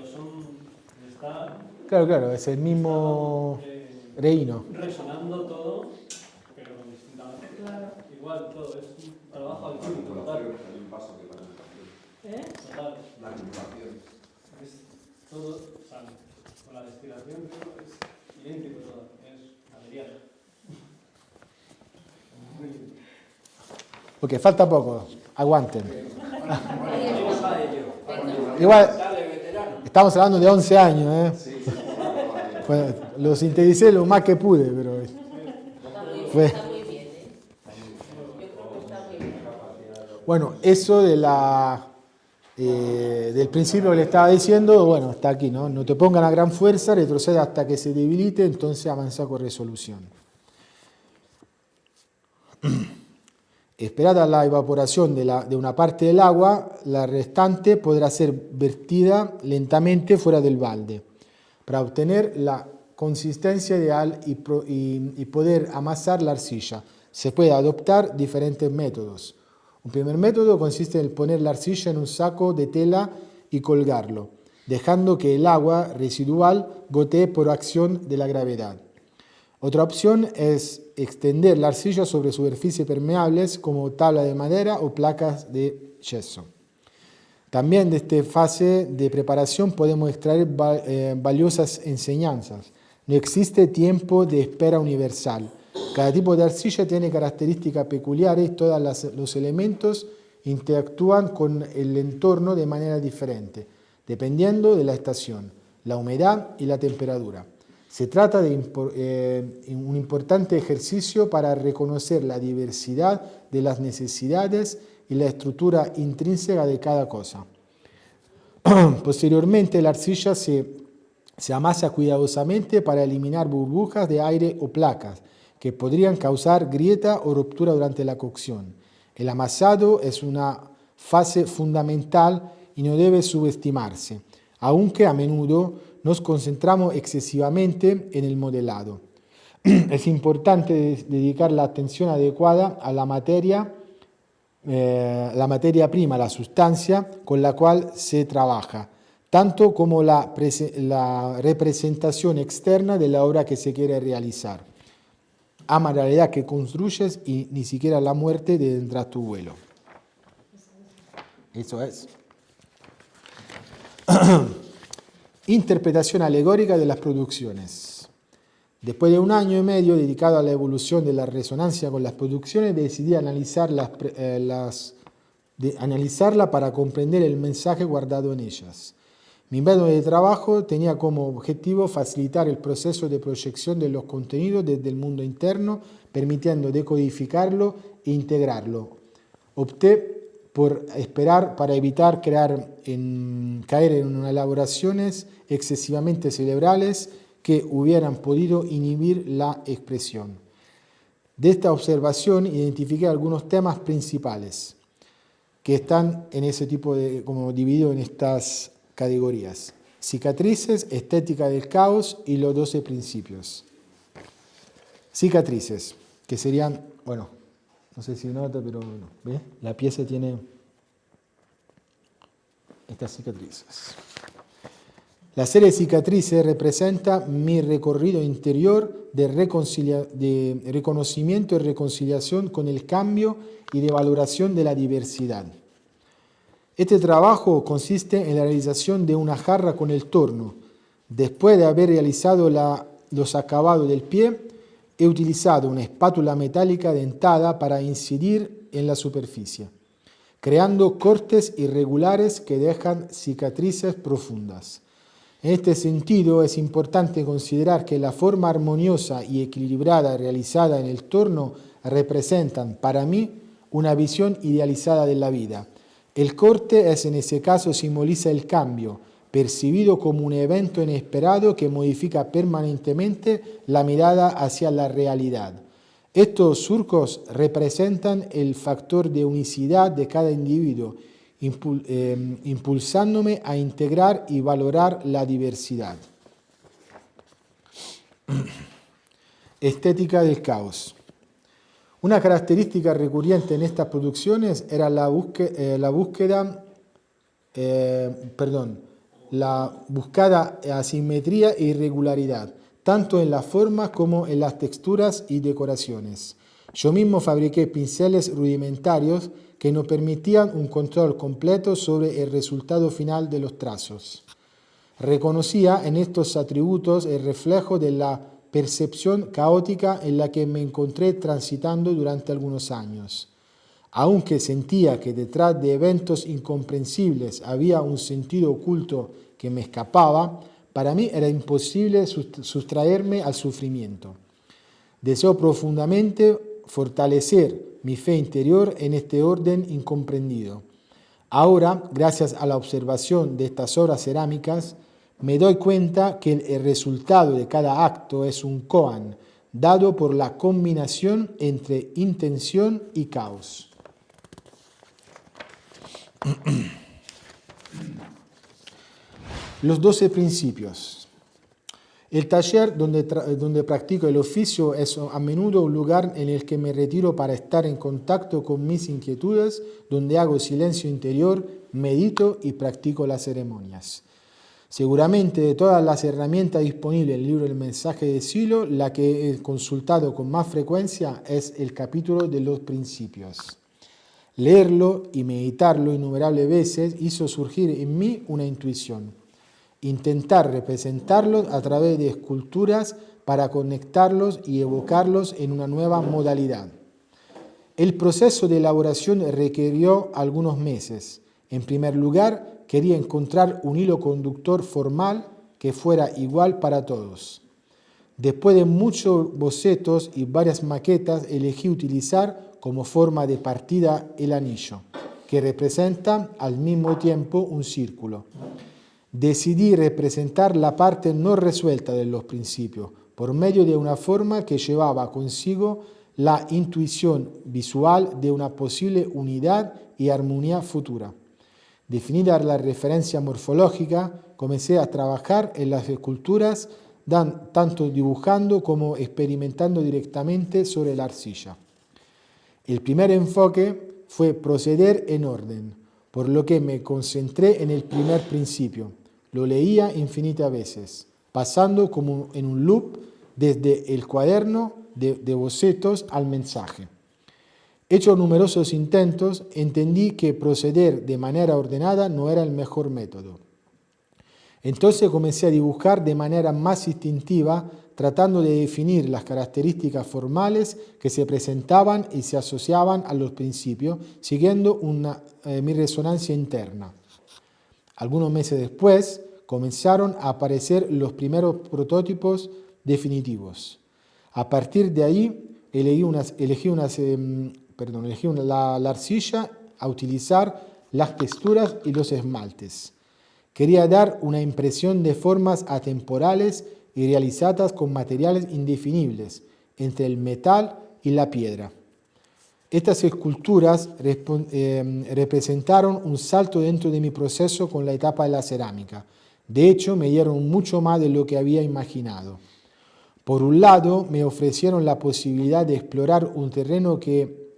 está... Claro, es el mismo reino. Resonando todo, pero con distinta materia. Claro. Igual todo, es un trabajo alquímico total. Total. La acumulación. Es todo, o sea, con la destilación es idéntico todo, es material. Muy bien. Ok, falta poco, aguanten. Igual, estamos hablando de 11 años, ¿eh? Bueno, lo sinteticé lo más que pude, pero fue... Bueno, eso de del principio que le estaba diciendo, bueno, está aquí, ¿no? No te pongan a gran fuerza, retrocede hasta que se debilite, entonces avanza con resolución. Esperada la evaporación de una parte del agua, la restante podrá ser vertida lentamente fuera del balde para obtener la consistencia ideal y poder amasar la arcilla. Se puede adoptar diferentes métodos. Un primer método consiste en poner la arcilla en un saco de tela y colgarlo, dejando que el agua residual gotee por acción de la gravedad. Otra opción es extender la arcilla sobre superficies permeables como tabla de madera o placas de yeso. También de esta fase de preparación podemos extraer valiosas enseñanzas. No existe tiempo de espera universal. Cada tipo de arcilla tiene características peculiares y todos los elementos interactúan con el entorno de manera diferente, dependiendo de la estación, la humedad y la temperatura. Se trata de un importante ejercicio para reconocer la diversidad de las necesidades y la estructura intrínseca de cada cosa. Posteriormente, la arcilla se amasa cuidadosamente para eliminar burbujas de aire o placas que podrían causar grieta o ruptura durante la cocción. El amasado es una fase fundamental y no debe subestimarse, aunque a menudo nos concentramos excesivamente en el modelado. Es importante dedicar la atención adecuada a la materia prima, la sustancia con la cual se trabaja, tanto como la representación externa de la obra que se quiere realizar. Ama la realidad que construyes y ni siquiera la muerte detendrá tu vuelo. Eso es. Interpretación alegórica de las producciones. Después de 1 año y medio dedicado a la evolución de la resonancia con las producciones, decidí analizarla para comprender el mensaje guardado en ellas. Mi método de trabajo tenía como objetivo facilitar el proceso de proyección de los contenidos desde el mundo interno, permitiendo decodificarlo e integrarlo. Opté por esperar para evitar caer en elaboraciones excesivamente cerebrales que hubieran podido inhibir la expresión. De esta observación identifiqué algunos temas principales que están en ese tipo de, como dividido en estas categorías: cicatrices, estética del caos y los 12 principios. Cicatrices, que serían, bueno, no sé si nota, pero no, ¿ves? La pieza tiene estas cicatrices. La serie de cicatrices representa mi recorrido interior de reconocimiento y reconciliación con el cambio y de valoración de la diversidad. Este trabajo consiste en la realización de una jarra con el torno. Después de haber realizado los acabados del pie, he utilizado una espátula metálica dentada para incidir en la superficie, creando cortes irregulares que dejan cicatrices profundas. En este sentido, es importante considerar que la forma armoniosa y equilibrada realizada en el torno representan, para mí, una visión idealizada de la vida. El corte en ese caso simboliza el cambio, percibido como un evento inesperado que modifica permanentemente la mirada hacia la realidad. Estos surcos representan el factor de unicidad de cada individuo, impulsándome a integrar y valorar la diversidad. Estética del caos. Una característica recurrente en estas producciones era la buscada asimetría e irregularidad, tanto en las formas como en las texturas y decoraciones. Yo mismo fabriqué pinceles rudimentarios que no permitían un control completo sobre el resultado final de los trazos. Reconocía en estos atributos el reflejo de la percepción caótica en la que me encontré transitando durante algunos años. Aunque sentía que detrás de eventos incomprensibles había un sentido oculto que me escapaba, para mí era imposible sustraerme al sufrimiento. Deseo profundamente fortalecer mi fe interior en este orden incomprendido. Ahora, gracias a la observación de estas obras cerámicas, me doy cuenta que el resultado de cada acto es un koan, dado por la combinación entre intención y caos. Los 12 principios. El taller donde practico el oficio es a menudo un lugar en el que me retiro para estar en contacto con mis inquietudes, donde hago silencio interior, medito y practico las ceremonias. Seguramente de todas las herramientas disponibles en el libro del mensaje de Silo, la que he consultado con más frecuencia es el capítulo de los principios. Leerlo y meditarlo innumerables veces hizo surgir en mí una intuición. Intentar representarlos a través de esculturas para conectarlos y evocarlos en una nueva modalidad. El proceso de elaboración requirió algunos meses. En primer lugar, quería encontrar un hilo conductor formal que fuera igual para todos. Después de muchos bocetos y varias maquetas, elegí utilizar como forma de partida el anillo, que representa al mismo tiempo un círculo. Decidí representar la parte no resuelta de los principios por medio de una forma que llevaba consigo la intuición visual de una posible unidad y armonía futura. Definida la referencia morfológica, comencé a trabajar en las esculturas, tanto dibujando como experimentando directamente sobre la arcilla. El primer enfoque fue proceder en orden, por lo que me concentré en el primer principio. Lo leía infinitas veces, pasando como en un loop desde el cuaderno de bocetos al mensaje. Hecho numerosos intentos, entendí que proceder de manera ordenada no era el mejor método. Entonces comencé a dibujar de manera más instintiva, tratando de definir las características formales que se presentaban y se asociaban a los principios, siguiendo mi resonancia interna. Algunos meses después, comenzaron a aparecer los primeros prototipos definitivos. A partir de ahí, elegí la arcilla a utilizar las texturas y los esmaltes. Quería dar una impresión de formas atemporales y realizadas con materiales indefinibles, entre el metal y la piedra. Estas esculturas representaron un salto dentro de mi proceso con la etapa de la cerámica. De hecho, me dieron mucho más de lo que había imaginado. Por un lado, me ofrecieron la posibilidad de explorar un terreno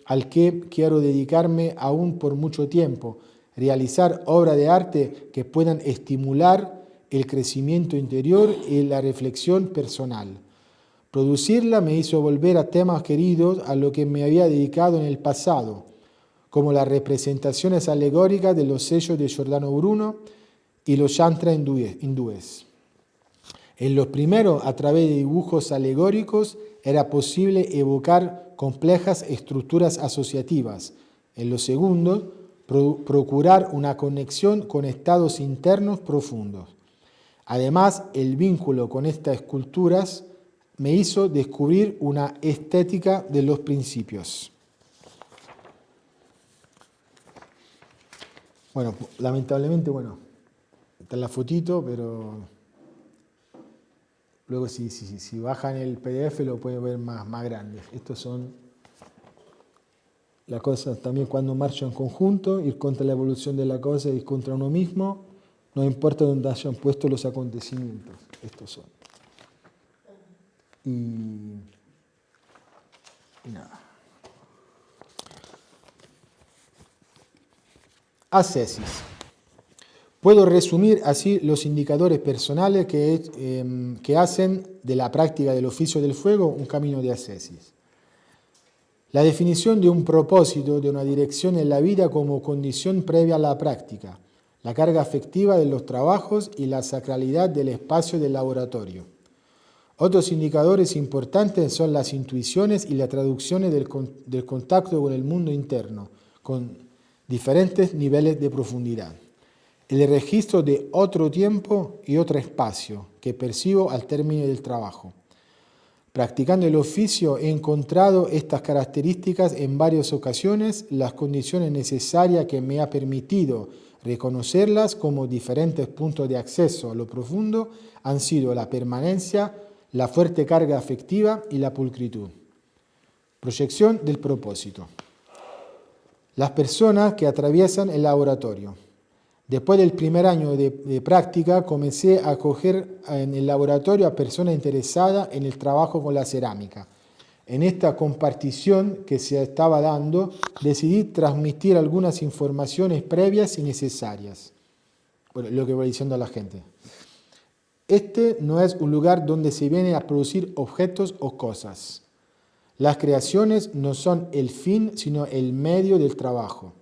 al que quiero dedicarme aún por mucho tiempo, realizar obras de arte que puedan estimular el crecimiento interior y la reflexión personal. Producirla me hizo volver a temas queridos a los que me había dedicado en el pasado, como las representaciones alegóricas de los sellos de Giordano Bruno y los yantras hindúes. En los primeros, a través de dibujos alegóricos, era posible evocar complejas estructuras asociativas. En los segundos, procurar una conexión con estados internos profundos. Además, el vínculo con estas esculturas me hizo descubrir una estética de los principios. Bueno, lamentablemente, está en la fotito, pero luego si bajan el PDF lo pueden ver más grande. Estos son las cosas también cuando marchan en conjunto, ir contra la evolución de la cosa, ir contra uno mismo, no importa dónde hayan puesto los acontecimientos. Estos son. Y nada. Ascesis. Puedo resumir así los indicadores personales que hacen de la práctica del oficio del fuego un camino de ascesis. La definición de un propósito, de una dirección en la vida como condición previa a la práctica, la carga afectiva de los trabajos y la sacralidad del espacio del laboratorio. Otros indicadores importantes son las intuiciones y las traducciones del contacto con el mundo interno, con diferentes niveles de profundidad. El registro de otro tiempo y otro espacio que percibo al término del trabajo. Practicando el oficio he encontrado estas características en varias ocasiones, las condiciones necesarias que me ha permitido reconocerlas como diferentes puntos de acceso a lo profundo han sido la permanencia, la fuerte carga afectiva y la pulcritud. Proyección del propósito. Las personas que atraviesan el laboratorio. Después del primer año de práctica, comencé a acoger en el laboratorio a personas interesadas en el trabajo con la cerámica. En esta compartición que se estaba dando, decidí transmitir algunas informaciones previas y necesarias. Bueno, lo que voy diciendo a la gente. Este no es un lugar donde se viene a producir objetos o cosas. Las creaciones no son el fin, sino el medio del trabajo.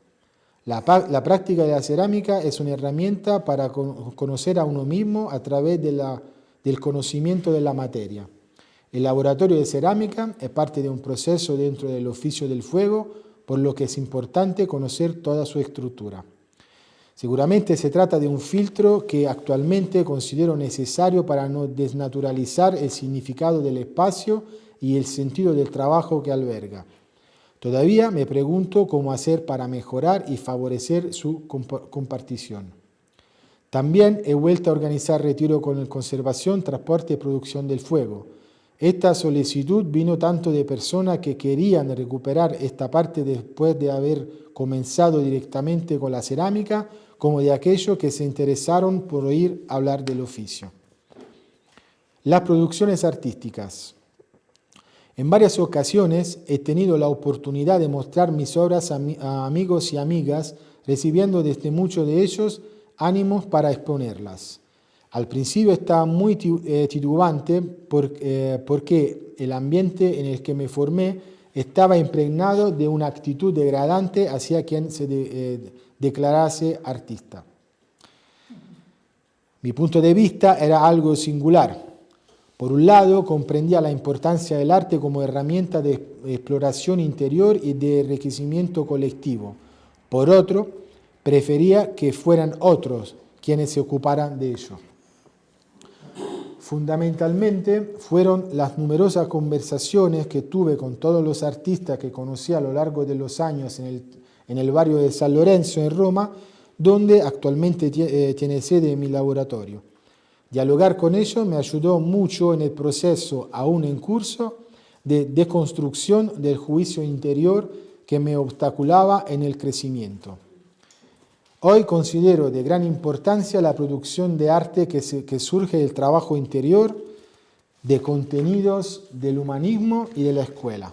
La práctica de la cerámica es una herramienta para conocer a uno mismo a través del conocimiento de la materia. El laboratorio de cerámica es parte de un proceso dentro del oficio del fuego, por lo que es importante conocer toda su estructura. Seguramente se trata de un filtro que actualmente considero necesario para no desnaturalizar el significado del espacio y el sentido del trabajo que alberga. Todavía me pregunto cómo hacer para mejorar y favorecer su compartición. También he vuelto a organizar retiro con el conservación, transporte y producción del fuego. Esta solicitud vino tanto de personas que querían recuperar esta parte después de haber comenzado directamente con la cerámica, como de aquellos que se interesaron por oír hablar del oficio. Las producciones artísticas. En varias ocasiones he tenido la oportunidad de mostrar mis obras a amigos y amigas, recibiendo desde muchos de ellos ánimos para exponerlas. Al principio estaba muy titubante porque el ambiente en el que me formé estaba impregnado de una actitud degradante hacia quien se declarase artista. Mi punto de vista era algo singular. Por un lado, comprendía la importancia del arte como herramienta de exploración interior y de enriquecimiento colectivo. Por otro, prefería que fueran otros quienes se ocuparan de ello. Fundamentalmente, fueron las numerosas conversaciones que tuve con todos los artistas que conocí a lo largo de los años en el barrio de San Lorenzo, en Roma, donde actualmente tiene sede mi laboratorio. Dialogar con ellos me ayudó mucho en el proceso aún en curso de deconstrucción del juicio interior que me obstaculaba en el crecimiento. Hoy considero de gran importancia la producción de arte que surge del trabajo interior, de contenidos del humanismo y de la escuela.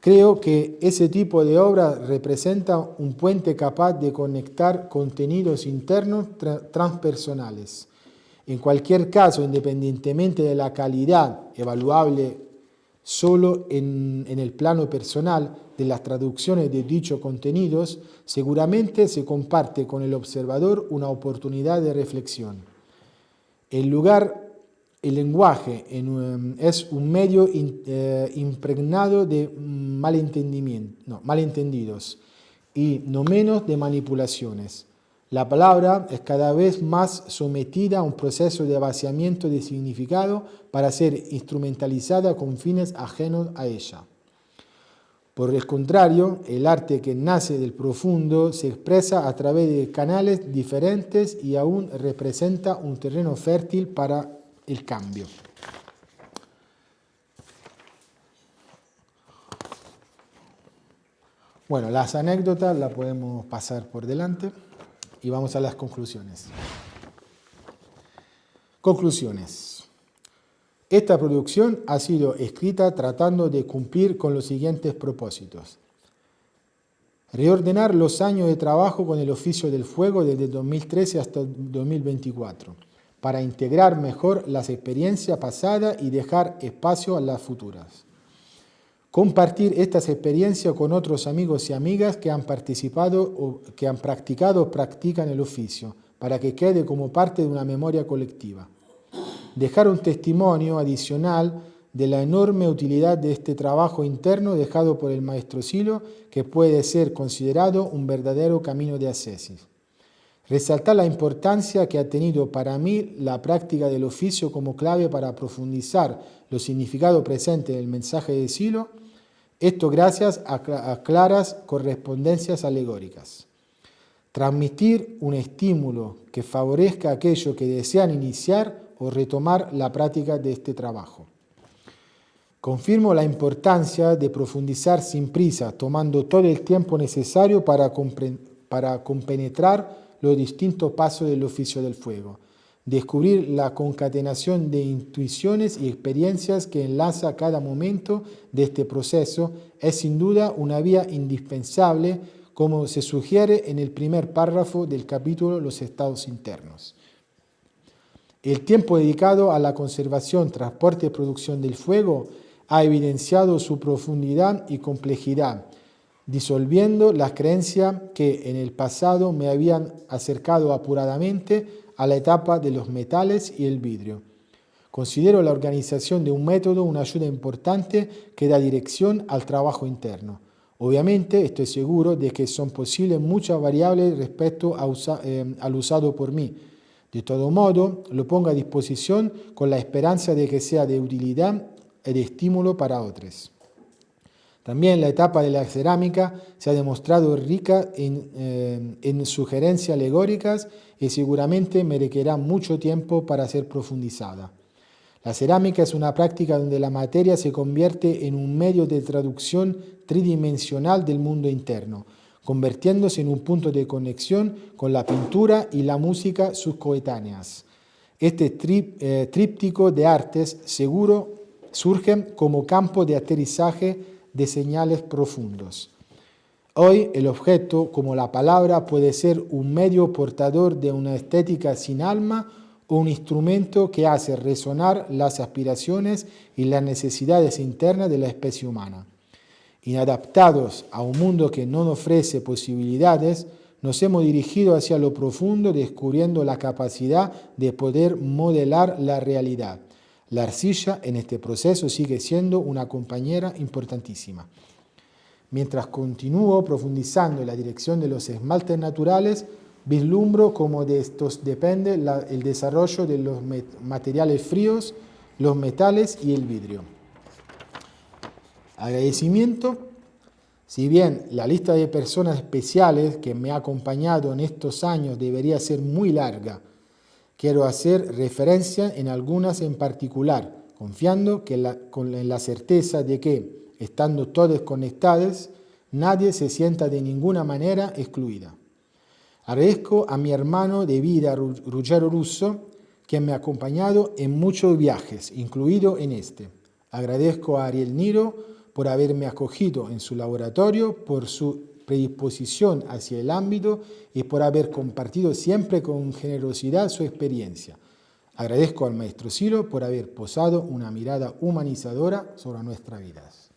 Creo que ese tipo de obra representa un puente capaz de conectar contenidos internos transpersonales. En cualquier caso, independientemente de la calidad, evaluable solo en el plano personal de las traducciones de dichos contenidos, seguramente se comparte con el observador una oportunidad de reflexión. El lenguaje es un medio impregnado de malentendidos y no menos de manipulaciones. La palabra es cada vez más sometida a un proceso de vaciamiento de significado para ser instrumentalizada con fines ajenos a ella. Por el contrario, el arte que nace del profundo se expresa a través de canales diferentes y aún representa un terreno fértil para el cambio. Bueno, las anécdotas las podemos pasar por delante y vamos a las conclusiones. Conclusiones. Esta producción ha sido escrita tratando de cumplir con los siguientes propósitos. Reordenar los años de trabajo con el oficio del fuego desde 2013 hasta 2024, para integrar mejor las experiencias pasadas y dejar espacio a las futuras. Compartir estas experiencias con otros amigos y amigas que han participado o que han practicado o practican el oficio, para que quede como parte de una memoria colectiva. Dejar un testimonio adicional de la enorme utilidad de este trabajo interno dejado por el maestro Silo, que puede ser considerado un verdadero camino de ascesis. Resaltar la importancia que ha tenido para mí la práctica del oficio como clave para profundizar los significados presentes en el mensaje de Silo, esto gracias a claras correspondencias alegóricas. Transmitir un estímulo que favorezca a aquellos que desean iniciar o retomar la práctica de este trabajo. Confirmo la importancia de profundizar sin prisa, tomando todo el tiempo necesario para compenetrar los distintos pasos del oficio del fuego. Descubrir la concatenación de intuiciones y experiencias que enlaza cada momento de este proceso es sin duda una vía indispensable, como se sugiere en el primer párrafo del capítulo Los estados internos. El tiempo dedicado a la conservación, transporte y producción del fuego ha evidenciado su profundidad y complejidad, disolviendo las creencias que en el pasado me habían acercado apuradamente a la etapa de los metales y el vidrio. Considero la organización de un método una ayuda importante que da dirección al trabajo interno. Obviamente estoy seguro de que son posibles muchas variables respecto al usado por mí. De todo modo, lo pongo a disposición con la esperanza de que sea de utilidad y de estímulo para otros. También la etapa de la cerámica se ha demostrado rica en sugerencias alegóricas y seguramente me requerirá mucho tiempo para ser profundizada. La cerámica es una práctica donde la materia se convierte en un medio de traducción tridimensional del mundo interno, convirtiéndose en un punto de conexión con la pintura y la música subcoetáneas. Este tríptico de artes seguro surge como campo de aterrizaje de señales profundos. Hoy el objeto, como la palabra, puede ser un medio portador de una estética sin alma o un instrumento que hace resonar las aspiraciones y las necesidades internas de la especie humana. Inadaptados a un mundo que no nos ofrece posibilidades, nos hemos dirigido hacia lo profundo, descubriendo la capacidad de poder modelar la realidad. La arcilla en este proceso sigue siendo una compañera importantísima. Mientras continúo profundizando en la dirección de los esmaltes naturales, vislumbro cómo de estos depende el desarrollo de los materiales fríos, los metales y el vidrio. Agradecimiento. Si bien la lista de personas especiales que me ha acompañado en estos años debería ser muy larga, quiero hacer referencia en algunas en particular, confiando en la certeza de que, estando todos conectados, nadie se sienta de ninguna manera excluida. Agradezco a mi hermano de vida, Ruggero Russo, que me ha acompañado en muchos viajes, incluido en este. Agradezco a Ariel Niro por haberme acogido en su laboratorio, por su predisposición hacia el ámbito y por haber compartido siempre con generosidad su experiencia. Agradezco al maestro Silo por haber posado una mirada humanizadora sobre nuestras vidas.